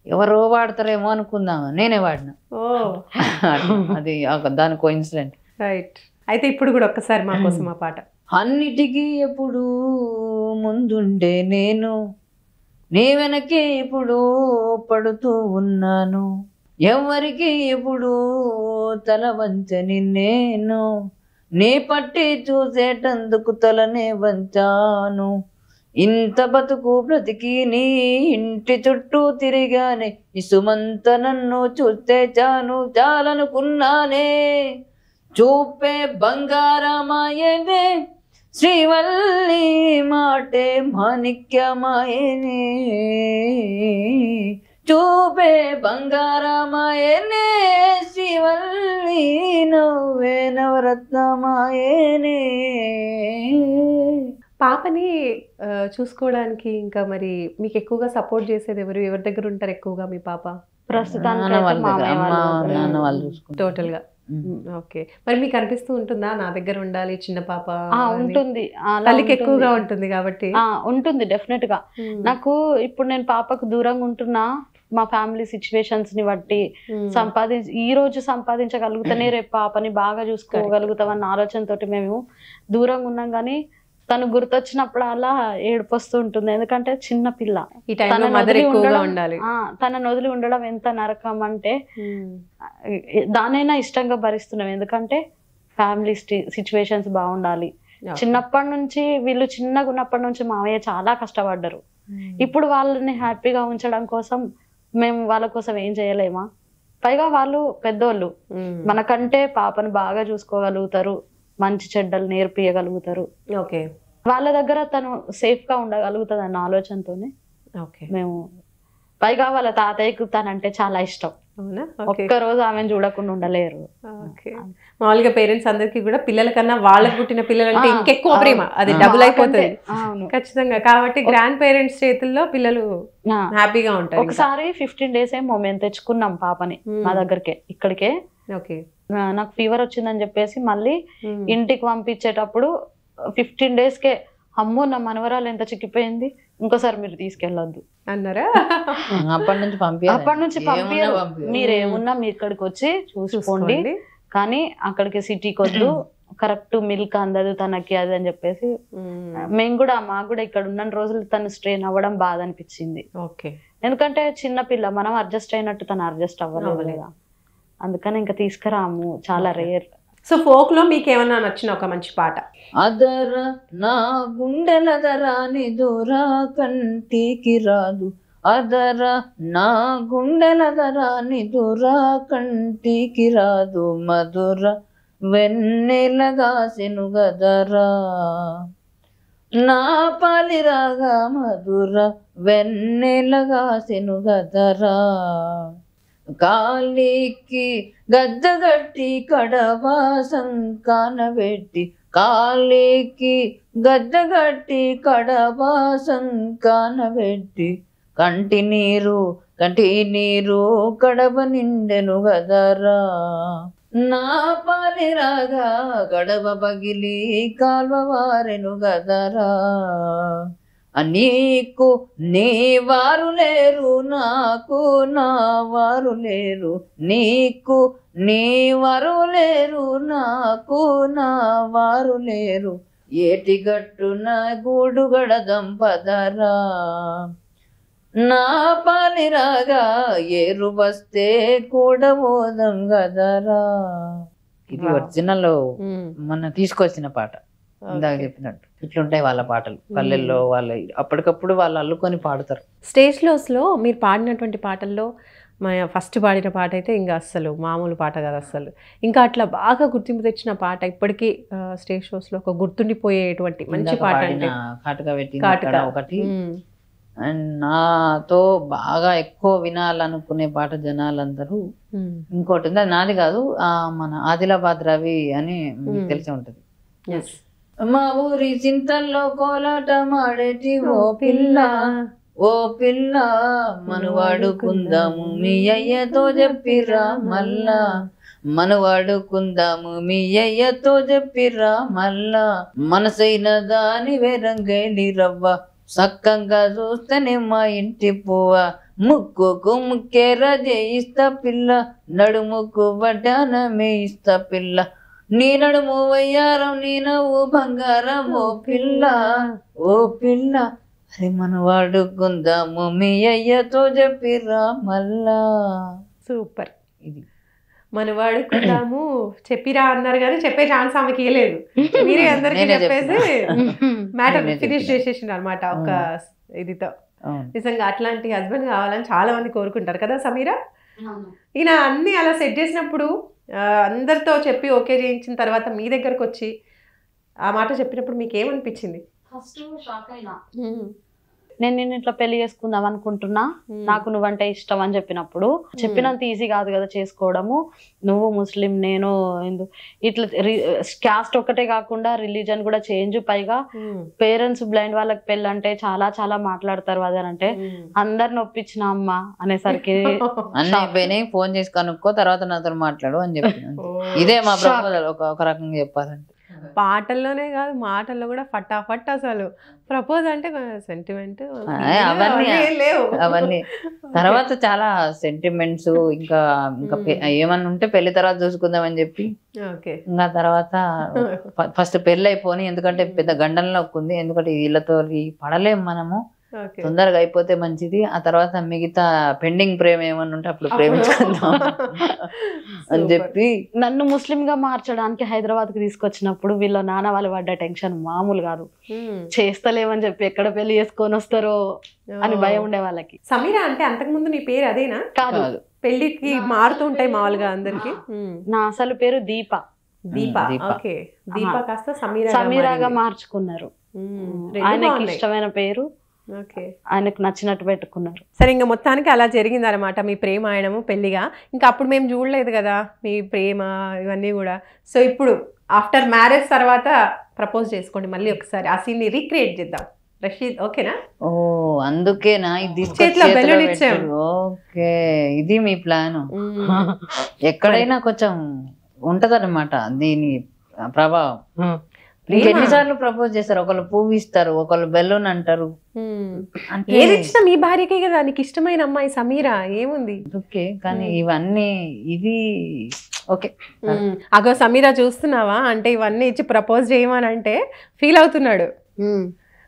ఎవరో వాడతారేమో అనుకుందాం, నేనే వాడినా. అది దాని కోఇన్సిడెంట్. రైట్. అయితే ఇప్పుడు కూడా ఒక్కసారి మా కోసం ఆ పాట. అన్నిటికీ ఎప్పుడు ముందుండే నేను, నీ వెనకే ఇప్పుడు పడుతూ ఉన్నాను, ఎవరికి ఎప్పుడు తల వంచని నేను, నీ పట్టి చూసేటందుకు తలనే వంచాను, ఇంత బతుకు బ్రతికి నీ ఇంటి చుట్టూ తిరిగానే, ఇసుమంత నన్ను చూస్తే చాలనుకున్నానే, చూపే బంగారమాయనే శ్రీవల్లి, మాటే మాణిక్యమాయనే, చూపే బంగారమాయనే శ్రీవల్లి, నవ్వే నవరత్నమాయనే. పాపని చూసుకోవడానికి ఇంకా మరి మీకు ఎక్కువగా సపోర్ట్ చేసేది ఎవరు? ఎవరి దగ్గర ఉంటారు ఎక్కువగా మీ పాప? ప్రస్తుతానికి టోటల్ గా. ఓకే. మరి మీకు అనిపిస్తూ ఉంటుందా నా దగ్గర ఉండాలి చిన్న పాప? ఉంటుంది, తల్లికి ఎక్కువగా ఉంటుంది కాబట్టి. ఉంటుంది డెఫినెట్ గా. నాకు ఇప్పుడు నేను పాపకు దూరంగా ఉంటున్నా, మా ఫ్యామిలీ సిచ్యువేషన్స్ ని బట్టి ఈ రోజు సంపాదించగలుగుతానే రేపు పాపని బాగా చూసుకోగలుగుతామన్న ఆలోచనతోటి మేము దూరంగా ఉన్నాం. కానీ తను గుర్తొచ్చినప్పుడు అలా ఏడుపు వస్తూ ఉంటుంది. ఎందుకంటే చిన్న పిల్ల, తనను వదిలి ఉండడం ఎంత నరకం అంటే దానైనా ఇష్టంగా భరిస్తున్నాం. ఎందుకంటే ఫ్యామిలీ సిచ్యువేషన్స్ బాగుండాలి. చిన్నప్పటి నుంచి వీళ్ళు చిన్నగా ఉన్నప్పటి నుంచి మావయ్య చాలా కష్టపడ్డారు. ఇప్పుడు వాళ్ళని హ్యాపీగా ఉంచడం కోసం మేము వాళ్ళ కోసం ఏం చేయలేమా? పైగా వాళ్ళు పెద్దోళ్ళు, మనకంటే పాపను బాగా చూసుకోగలుగుతారు, మంచి చెడ్డలు నేర్పియగలుగుతారు. ఓకే, వాళ్ళ దగ్గర తను సేఫ్ గా ఉండగలుగుతుంది అన్న ఆలోచనతోనే మేము. పైగా వాళ్ళ తాతయ్యకు తనంటే చాలా ఇష్టం. ఒక్కరోజు ఆమెను చూడకుండా ఉండలేరు. మామూలుగా పేరెంట్స్ అందరికి కూడా పిల్లల కన్నా వాళ్ళకి పుట్టిన పిల్లలంటే ఇంకెక్కువ ప్రేమ, అది డబుల్ అయిపోతుంది ఖచ్చితంగా. కాబట్టి గ్రాండ్ పేరెంట్స్ చేతుల్లో పిల్లలు హ్యాపీగా ఉంటారు. ఒకసారి 15 days ఏమో మేము తెచ్చుకున్నాం పాపని మా దగ్గరకే, ఇక్కడికే. ఓకే, నాకు ఫీవర్ వచ్చిందని చెప్పేసి మళ్ళీ ఇంటికి పంపించేటప్పుడు 15 days కే అమ్మో నా మనవరాలు ఎంత చిక్కిపోయింది, ఇంకోసారి మీరు తీసుకెళ్ళొద్దు అన్నారా? అప్పటి నుంచి పంపించారు. మీరేమున్నా మీ ఇక్కడికి వచ్చి చూసుకోండి, కానీ అక్కడికి సిటీకి వద్దు, కరెక్ట్ మిల్క్ అందదు తనకి అది అని చెప్పేసి. మేము కూడా మాకు కూడా ఇక్కడ ఉన్న రోజులు తను స్ట్రెయిన్ అవ్వడం బాధ అనిపించింది. ఎందుకంటే చిన్న పిల్ల, మనం అడ్జస్ట్ అయినట్టు తను అడ్జస్ట్ అవ్వలేదు కదా, అందుకని ఇంకా తీసుకురాము, చాలా రేర్. సో ఫోక్ లో మీకు ఏమన్నా నచ్చిన ఒక మంచి పాట? అదర నా గుండెలదరా నిదురా కంటికి రాదు, అదర నా గుండెలదరా నిదురా కంటికి రాదు, మధుర వెన్నెలగాసెను గదరా నా పాలిరాగా మధుర వెన్నెలగాసెను గదరా కాలికి గద్దగట్టి కడవాసం కానబెట్టి కాలికి గద్దగట్టి కడవాసం కానబెట్టి కంటి నీరు కడబ నిండెను గదరా నా పాలిరాగా గడబ పగిలి కాల్వ వారెను గదరా నీకు నీ వారు లేరు నాకు నా వారు లేరు నీకు నీ వారు లేరు నాకు నా వారు లేరు ఏటిగట్టున గూడుగడ దంపదరా నా పాలిరాగా ఏరు వస్తే కూడా పోదాం గదరా. ఇది ఒరిజినల్ మన తీసుకొచ్చిన పాట. ఇందాక చెప్పినట్టు ఇట్లుంటాయి వాళ్ళ పాటలు పల్లెల్లో. వాళ్ళ అప్పటికప్పుడు వాళ్ళు అల్లుకొని పాడతారు. స్టేజ్ షోస్లో మీరు పాడినటువంటి పాటల్లో ఫస్ట్ పాడిన పాట అయితే ఇంకా అస్సలు మామూలు పాట కాదు అస్సలు. ఇంకా అట్లా బాగా గుర్తింపు తెచ్చిన పాట ఇప్పటికీ స్టేజ్ షోస్లో ఒక గుర్తుండిపోయేటువంటి మంచి పాట అంటే కాటుక ఒకటి. అండ్ నాతో బాగా ఎక్కువ వినాలనుకునే పాట జనాలందరూ ఇంకోటి ఉంది, అది నాది కాదు, మన ఆదిలాబాద్ రవి అని మీకు తెలిసి ఉంటది. మా ఊరి చింతల్లో కోలాట మాడేటి ఓ పిల్ల ఓ పిల్ల మనువాడుకుందాము మీ అయ్యతో చెప్పిరా మల్లా మనువాడుకుందాము మీ అయ్యతో చెప్పిరా మల్లా మనసైన దాని వెరంగేలి రవ్వ సక్కంగా చూస్తేనే మా ఇంటి పువ్వ ముక్కుకు ముక్కేర చేయిస్తా పిల్ల నడుముకు వడ్డానమే ఇస్తా పిల్ల నీ నడుము వయ్యారం నీ నవ్వు బంగారం ఓ పిల్ల ఓ పిల్ల అరే మనం వాడుకుందాము మీ అయ్యతో చెప్పిరా మల్లా. సూపర్. ఇది మన వాడుకుందాము చెప్పిరా అన్నారు కానీ చెప్పే ఛాన్స్ ఆమెకి ఇవ్వలేదు. మీరే అందరికీ చెప్పేసి మ్యాటర్ ఫినిష్ చేసేసిండు అనమాట ఒక ఇదితో. నిజంగా అట్లాంటి హస్బెండ్ కావాలని చాలా మంది కోరుకుంటారు కదా సమీరా. ఈయన అన్ని అలా సెట్ చేసినప్పుడు అందరితో చెప్పి ఓకే చేయించిన తర్వాత మీ దగ్గరకు వచ్చి ఆ మాట చెప్పినప్పుడు మీకు ఏమనిపించింది? ఫస్ట్ షాక్ అయినా. నేను ఇట్లా పెళ్లి చేసుకుందాం అనుకుంటున్నా, నాకు నువ్వంటే ఇష్టం అని చెప్పినంత ఈజీ కాదు కదా చేసుకోవడము. నువ్వు ముస్లిం, నేను హిందూ, ఇట్లా క్యాస్ట్ ఒకటే కాకుండా రిలీజన్ కూడా చేంజ్. పైగా పేరెంట్స్ బ్లైండ్ వాళ్ళకి పెళ్ళి అంటే చాలా చాలా మాట్లాడతారు. అదేనంటే అందరిని ఒప్పించిన అమ్మ అనేసరికి ఫోన్ చేసి కనుక్కో తర్వాత నాతో మాట్లాడు అని చెప్పిన. ఇదే మా ప్రపోజల్ ఒక రకంగా చెప్పాలంటే. పాటల్లోనే కాదు మాటల్లో కూడా ఫటాఫట్. అసలు ప్రపోజ్ అంటే సెంటిమెంట్ అవన్నీ తర్వాత చాలా సెంటిమెంట్స్ ఇంకా ఇంకా ఏమన్నా ఉంటే పెళ్లి తర్వాత చూసుకుందామని చెప్పి ఇంకా తర్వాత ఫస్ట్ పెళ్లి అయిపోయి, ఎందుకంటే పెద్ద గండంలో ఉంది, ఎందుకంటే వీళ్ళతో పడలేం మనము, తొందరగా అయిపోతే మంచిది. ఆ తర్వాత మిగతా పెండింగ్ ప్రేమ ఏమన్నా ఉంటే అప్పుడు ప్రేమించుకుందాం అని చెప్పి నన్ను ముస్లిం గా మార్చడానికి హైదరాబాద్ కి తీసుకొచ్చినప్పుడు వీళ్ళ నాన్న వాళ్ళు పడ్డ టెన్షన్ మామూలు కాదు. చేస్తలేమని చెప్పి ఎక్కడ పెళ్లి చేసుకొని వస్తారో అని భయం ఉండే వాళ్ళకి. సమీరా అంటే అంతకుముందు నీ పేరు అదేనా? కాదు, పెళ్లికి మారుతూ ఉంటాయి మామూలుగా అందరికి. నా అసలు పేరు దీప. ఓకే, దీప కాస్త సమీరాగా మార్చుకున్నారు. ఆయనకి ఇష్టమైన పేరు, ఆయనకు నచ్చినట్టు పెట్టుకున్నారు. సరే, ఇంకా మొత్తానికి అలా జరిగింది అనమాట మీ ప్రేమాయణము పెళ్లిగా. ఇంకా అప్పుడు మేము చూడలేదు కదా మీ ప్రేమ ఇవన్నీ కూడా. సో ఇప్పుడు ఆఫ్టర్ మ్యారేజ్ తర్వాత ప్రపోజ్ చేసుకోండి మళ్ళీ ఒకసారి, ఆ సీన్ ని రీక్రియేట్ చేద్దాం. రషీద్ ఓకేనా? ఓ అందుకేనా ఇది ఓకే, ఇది మీ ప్లాన్. ఎక్కడైనా కొంచెం ఉంటదన్నమాట దీని ప్రభావం. ఎన్నిసార్లు ప్రపోజ్ చేస్తారు, ఒకళ్ళు పువ్వు ఇస్తారు, ఒకళ్ళు బెలూన్ అంటారు. ఏది ఇచ్చినా మీ భార్యకే కదా, నీకు ఇష్టమైన అమ్మాయి సమీరా ఏముంది. ఓకే, కానీ ఇవన్నీ ఇది ఓకే. అగో సమీరా చూస్తున్నావా అంటే ఇవన్నీ ఇచ్చి ప్రపోజ్ చేయమని అంటే ఫీల్ అవుతున్నాడు.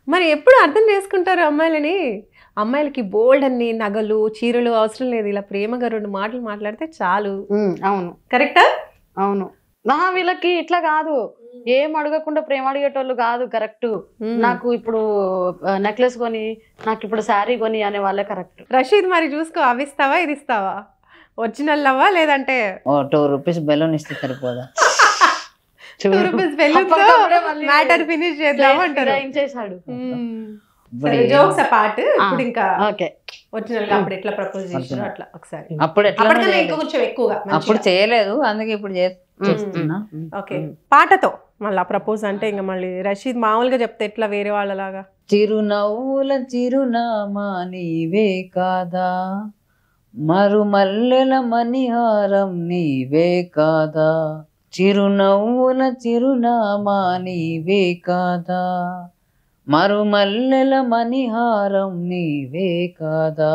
మరి ఎప్పుడు అర్థం చేసుకుంటారు అమ్మాయిలని? అమ్మాయిలకి బోల్డ్ అన్ని నగలు చీరలు అవసరం లేదు, ఇలా ప్రేమగా 2 మాటలు మాట్లాడితే చాలు. అవును, కరెక్టా? అవును. వీళ్ళకి ఇట్లా కాదు, ఏం అడగకుండా ప్రేమ అడిగేటోళ్ళు కాదు. కరెక్ట్. నాకు ఇప్పుడు నెక్లెస్ కొని, నాకు ఇప్పుడు శారీ కొని అనే వాళ్ళే కరెక్ట్. రషీద్ మరి చూసుకో, అవి ఇస్తావా ఇది ఇస్తావా? ఒరిజినల్ అవ్వా లేదంటే 2 రూపీస్ బెలూన్ ఇస్తే సరిపోదా? 2 రూపీస్ బెలూన్తో మ్యాటర్ ఫినిష్ చేద్దాం అంటారు. చేశాడు. Jokes apart. ఇప్పుడు ఇంకా ఓకే ఒరిజినల్ గా అప్పుడు ఎట్లా ప్రపోజ్ చేసారో అట్లా ఒకసారి. అప్పుడు అప్పటికన్నా ఇంకా కొంచెం ఎక్కువగా అప్పుడు చేయలేదు, అందుకే ఇప్పుడు చేస్తున్నా. ఓకే, పాటతో మళ్ళీ ప్రపోజ్ అంటే ఇంకా మళ్ళీ రషీద్ మామూలుగా చెప్తే ఎట్లా వేరే వాళ్ళలాగా? చిరునవ్వుల చిరునామా నీవే కాదా, మరుమల్లెల మణిహారం నీవే కాదా, చిరునవ్వుల చిరునామా నీవే కాదా, మరుమల్లెల మణిహారం నీవే కాదా,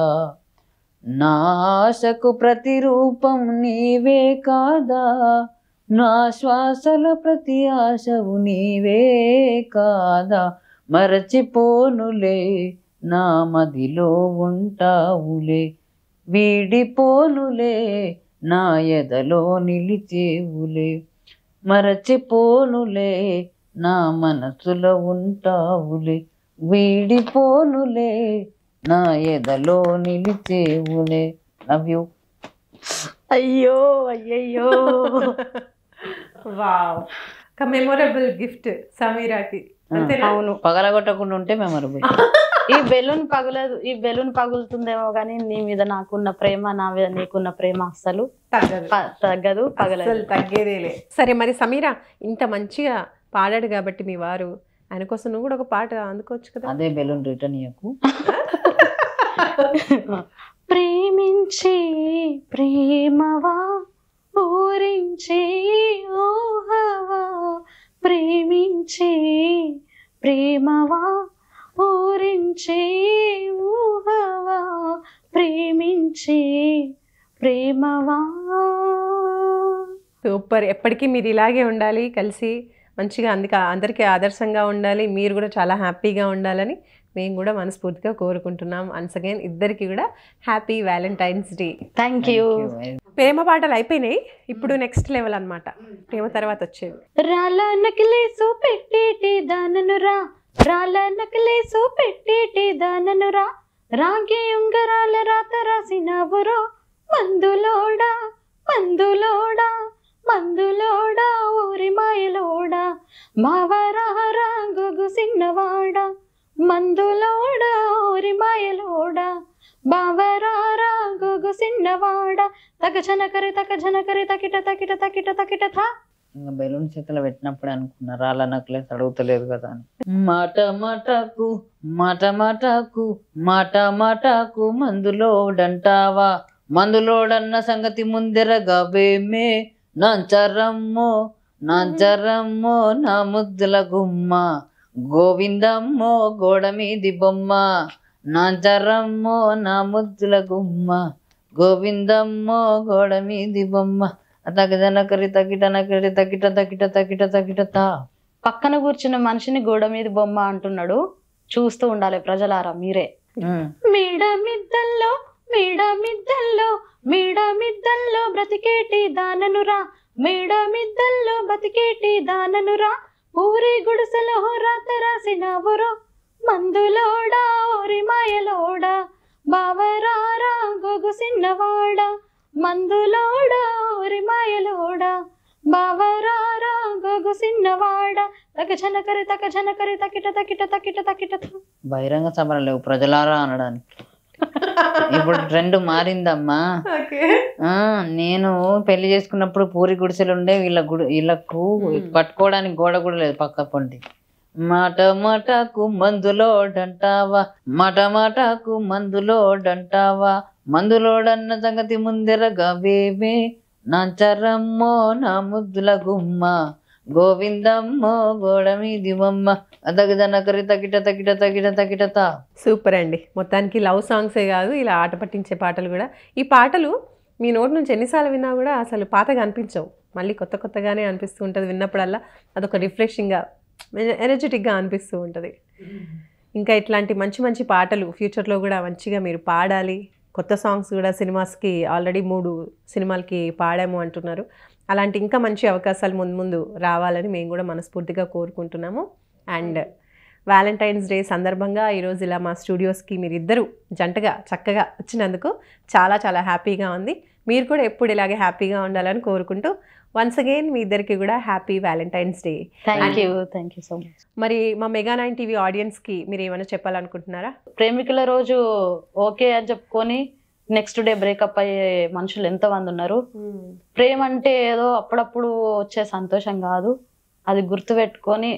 నా ఆశకు ప్రతిరూపం నీవే కాదా, నా శ్వాసల ప్రతి ఆశవు నీవే కాదా, మరచిపోనులే నా మదిలో ఉంటావులే, వీడిపోనులే నా ఎదలో నిలిచేవులే, మరచిపోనులే నా మనసులో ఉంటావులే, వీడిపోనులే నా ఎదలో నిలిచేవులే. Love you. అయ్యో అయ్యయ్యో. వావ్, ఒక మెమొరబుల్ గిఫ్ట్ సమీరాకి. అవును, పగలగొట్టకుండా ఉంటే మెమొరబుల్. ఈ బెలూన్ పగులుతుందేమో కానీ నీ మీద నాకున్న ప్రేమ, నా మీద నీకున్న ప్రేమ అస్సలు తగ్గదు, పగలదు, తగ్గేదేలే. సరే మరి సమీరా, ఇంత మంచిగా పాడాడు కాబట్టి మీ వారు, ఆయన కోసం నువ్వు కూడా ఒక పాట అందుకోవచ్చు కదా. అదే బెలూన్ రిటర్న్ ఇయ్యకు. ప్రేమించే ప్రేమవా, ఊరించే ఊహవా, ప్రేమించే ప్రేమవా, ఊరించే ఊహవా, ప్రేమించే ప్రేమవా. సూపర్. ఎప్పటికీ మీరు ఇలాగే ఉండాలి, కలిసి మంచిగా అందరికీ ఆదర్శంగా ఉండాలి, మీరు కూడా చాలా హ్యాపీగా ఉండాలని మేము కూడా మనస్ఫూర్తిగా కోరుకుంటున్నాం. వన్స్ అగైన్ ఇద్దరికి కూడా happy Valentine's day. Thank you. ప్రేమ పాటలు అయిపోయినాయి, ఇప్పుడు నెక్స్ట్ లెవెల్ అన్నమాట, ప్రేమ తర్వాత వచ్చేది. రాళ్ళ నకిలేసు పెట్టేటి దాననురా, రాళ్ళ నకిలేసు పెట్టేటి దాననురా, రాగే ఉంగరాల రాత రాసినవురో, మందులోడా మందులోడా మందులోడా, ఊరి మాయలోడా, బావరారా గొగు సిన్నవాడా, మందులోడా ఊరి మాయలోడా, బావరారా గొగు సిన్నవాడా, తగ జనకరి తకిట తకిట తకిట తకిట థా. ఇంకా బెలూన్ చేతిలో పెట్టినప్పుడు అనుకున్నా రాళ్ళ నక్లెస్ అడుగుతలేదు కదా అని. మాట మాటకు మాట మాటకు మాట మాటకు మందులోడంటావా, మందులోడన్న సంగతి ముందెరగా వేమే, నాంచరమ్మో నాంచరమ్మో నా ముద్దుల గుమ్మ, గోవిందమ్మో గోడ మీది బొమ్మ, నాంచరమ్మో నా ముద్దుల గుమ్మ, గోవిందమ్మో గోడ మీది బొమ్మ, తగిదనకరి తగిటనకరి తగిట తగిట తగిట తగిటతా. పక్కన కూర్చున్న మనిషిని గోడ మీద బొమ్మ అంటున్నాడు, చూస్తూ ఉండాలి ప్రజలారా మీరే. మీడ మిద్దల్లో మీడ మిద్దల్లో మీడ మిద్దల్లో బ్రతికేటి దాననురా, మీడ మిద్దల్లో బతికేటి దాననురా, ఊరి గుడిసెలో రాత రాసినవురో, మందులోడా ఊరి మాయలోడా, బావరారా గొగు సిన్నవాడా, మందులోడా ఊరి మాయలోడా, బావరారా గొగు సిన్నవాడా, తగ జనకరి తకిట తకిట తకిట తకిట. బహిరంగ సభలు లేవు ప్రజలారా అనడానికి. ఇప్పుడు ట్రెండ్ మారిందమ్మా. నేను పెళ్లి చేసుకున్నప్పుడు పూరి గుడిసెలు ఉండే, వీళ్ళకు పట్టుకోవడానికి గోడ కూడా లేదు పక్క పొంటి. మాట మాటకు మందులోడంటావా, మాట మాటకు మందులోడంటావా, మందులోడన్న సంగతి ముందెరగా వేవే, నాంచరమ్మో నా ముద్దుల గుమ్మ, గోవిందమ్మో గోడ మీది బొమ్మ, అదగదనకరి తగిట తగిట తగిట తగిటతా. సూపర్ అండి. మొత్తానికి లవ్ సాంగ్సే కాదు, ఇలా ఆట పట్టించే పాటలు కూడా. ఈ పాటలు మీ నోటి నుంచి ఎన్నిసార్లు విన్నా కూడా అసలు పాతగా అనిపించవు, మళ్ళీ కొత్త కొత్తగానే అనిపిస్తూ ఉంటుంది. విన్నప్పుడల్లా అదొక రిఫ్రెషింగ్గా ఎనర్జెటిక్గా అనిపిస్తూ ఉంటుంది. ఇంకా ఇట్లాంటి మంచి మంచి పాటలు ఫ్యూచర్లో కూడా మంచిగా మీరు పాడాలి. కొత్త సాంగ్స్ కూడా సినిమాస్కి ఆల్రెడీ 3 సినిమాలకి పాడాము అంటున్నారు. అలాంటి ఇంకా మంచి అవకాశాలు ముందు ముందు రావాలని మేము కూడా మనస్ఫూర్తిగా కోరుకుంటున్నాము. అండ్ వ్యాలంటైన్స్ డే సందర్భంగా ఈరోజు ఇలా మా స్టూడియోస్కి మీరిద్దరూ జంటగా చక్కగా వచ్చినందుకు చాలా చాలా హ్యాపీగా ఉంది. మీరు కూడా ఎప్పుడు ఇలాగే హ్యాపీగా ఉండాలని కోరుకుంటూ వన్స్ అగైన్ మీ ఇద్దరికి కూడా happy Valentine's day. Thank you so much. మరి మా మెగా9 టీవీ ఆడియన్స్కి మీరు ఏమైనా చెప్పాలనుకుంటున్నారా? ప్రేమికుల రోజు ఓకే అని చెప్పుకొని నెక్స్ట్ డే బ్రేకప్ అయ్యే మనుషులు ఎంతమంది ఉన్నారు. ప్రేమ అంటే ఏదో అప్పుడప్పుడు వచ్చే సంతోషం కాదు, అది గుర్తుపెట్టుకొని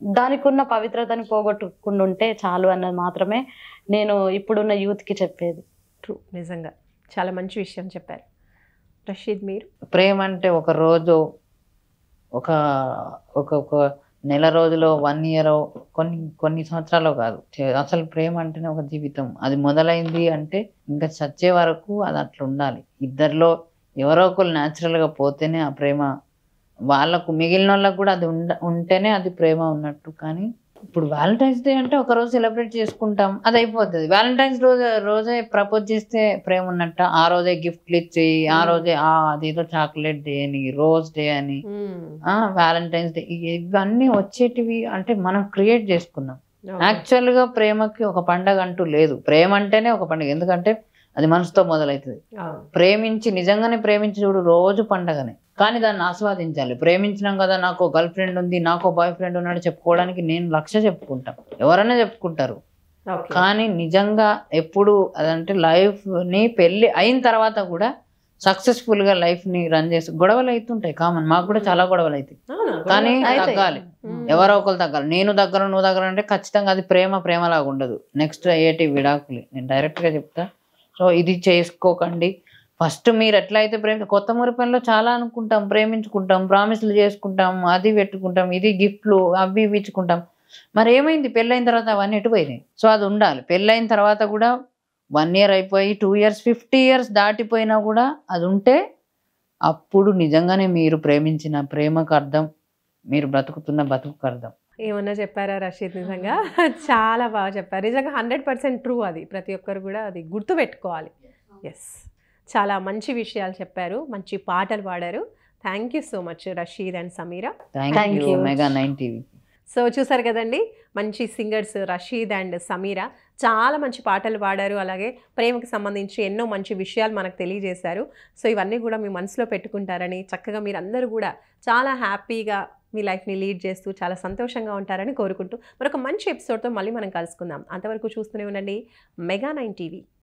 దానికి ఉన్న పవిత్రతని పోగొట్టుకుండా ఉంటే చాలు అన్నది మాత్రమే నేను ఇప్పుడున్న యూత్కి చెప్పేది. ట్రూ, నిజంగా చాలా మంచి విషయం చెప్పారు. రషీద్ మీరు? ప్రేమ అంటే ఒక రోజు, ఒక ఒక ఒక నెల రోజులో, 1 year, కొన్ని సంవత్సరాలు కాదు. అసలు ప్రేమ అంటేనే ఒక జీవితం. అది మొదలైంది అంటే ఇంకా చచ్చే వరకు అది అట్లా ఉండాలి. ఇద్దరిలో ఎవరో ఒకరు న్యాచురల్గా పోతేనే ఆ ప్రేమ, వాళ్ళకు మిగిలిన వాళ్ళకు కూడా అది ఉంటేనే అది ప్రేమ ఉన్నట్టు. కానీ ఇప్పుడు వ్యాలంటైన్స్ డే అంటే ఒక రోజు సెలబ్రేట్ చేసుకుంటాం, అది అయిపోతుంది. వ్యాలంటైన్స్ రోజే ప్రపోజ్ చేస్తే ప్రేమ ఉన్నట్ట. ఆ రోజే గిఫ్ట్లు ఇచ్చి, ఆ రోజే అదేదో చాక్లెట్ డే అని, రోజ్ డే అని, వ్యాలంటైన్స్ డే, ఇవన్నీ వచ్చేటివి అంటే మనం క్రియేట్ చేసుకున్నాం. యాక్చువల్ గా ప్రేమకి ఒక పండగ అంటూ లేదు. ప్రేమ అంటేనే ఒక పండుగ, ఎందుకంటే అది మనసుతో మొదలవుతుంది. ప్రేమించి నిజంగానే ప్రేమించి చూడు, రోజు పండగనే. కానీ దాన్ని ఆస్వాదించాలి. ప్రేమించినాం కదా, నాకు గర్ల్ ఫ్రెండ్ ఉంది, నాకు బాయ్ ఫ్రెండ్ ఉన్నాడు చెప్పుకోవడానికి నేను 1,00,000 చెప్పుకుంటాం, ఎవరైనా చెప్పుకుంటారు. కానీ నిజంగా ఎప్పుడు అదంటే లైఫ్ ని పెళ్లి అయిన తర్వాత కూడా సక్సెస్ఫుల్ గా లైఫ్ ని రన్ చేసి, గొడవలు అవుతుంటాయి కామన్, మాకు కూడా చాలా గొడవలు అవుతాయి. కానీ తగ్గాలి, ఎవరో ఒకరు తగ్గాలి. నేను దగ్గర నువ్వు దగ్గర అంటే ఖచ్చితంగా అది ప్రేమలాగా ఉండదు. నెక్స్ట్ అయ్యేటి విడాకులు. నేను డైరెక్ట్ గా చెప్తా. సో ఇది చేసుకోకండి. ఫస్ట్ మీరు ఎట్లయితే కొత్త మురిపంలో చాలా అనుకుంటాం, ప్రేమించుకుంటాం, ప్రామిస్లు చేసుకుంటాం, అది పెట్టుకుంటాం, ఇది గిఫ్ట్లు అవి ఇవి ఇచ్చుకుంటాం. మరి ఏమైంది పెళ్ళైన తర్వాత అవన్నీ ఎటుపోయినాయి. సో అది ఉండాలి. పెళ్ళైన తర్వాత కూడా 1 year అయిపోయి 2 years 50 years దాటిపోయినా కూడా అది ఉంటే అప్పుడు నిజంగానే మీరు ప్రేమించిన ప్రేమకు అర్థం, మీరు బ్రతుకుతున్న బతుకు అర్థం. ఏమన్నా చెప్పారా రషీద్? నిజంగా చాలా బాగా చెప్పారు. నిజంగా 100% ట్రూ. అది ప్రతి ఒక్కరు కూడా అది గుర్తుపెట్టుకోవాలి. ఎస్, చాలా మంచి విషయాలు చెప్పారు, మంచి పాటలు పాడారు. Thank you so much Rasheed and Sameera. Thank you Mega9 TV. So చూసారు కదండి, మంచి సింగర్స్ రషీద్ అండ్ సమీరా చాలా మంచి పాటలు పాడారు. అలాగే ప్రేమకు సంబంధించి ఎన్నో మంచి విషయాలు మనకు తెలియజేశారు. సో ఇవన్నీ కూడా మీ మనసులో పెట్టుకుంటారని, చక్కగా మీరందరూ కూడా చాలా హ్యాపీగా మీ లైఫ్ని లీడ్ చేస్తూ చాలా సంతోషంగా ఉంటారని కోరుకుంటూ మరొక మంచి ఎపిసోడ్తో మళ్ళీ మనం కలుసుకుందాం. అంతవరకు చూస్తూనే ఉండండి మెగా9 టీవీ.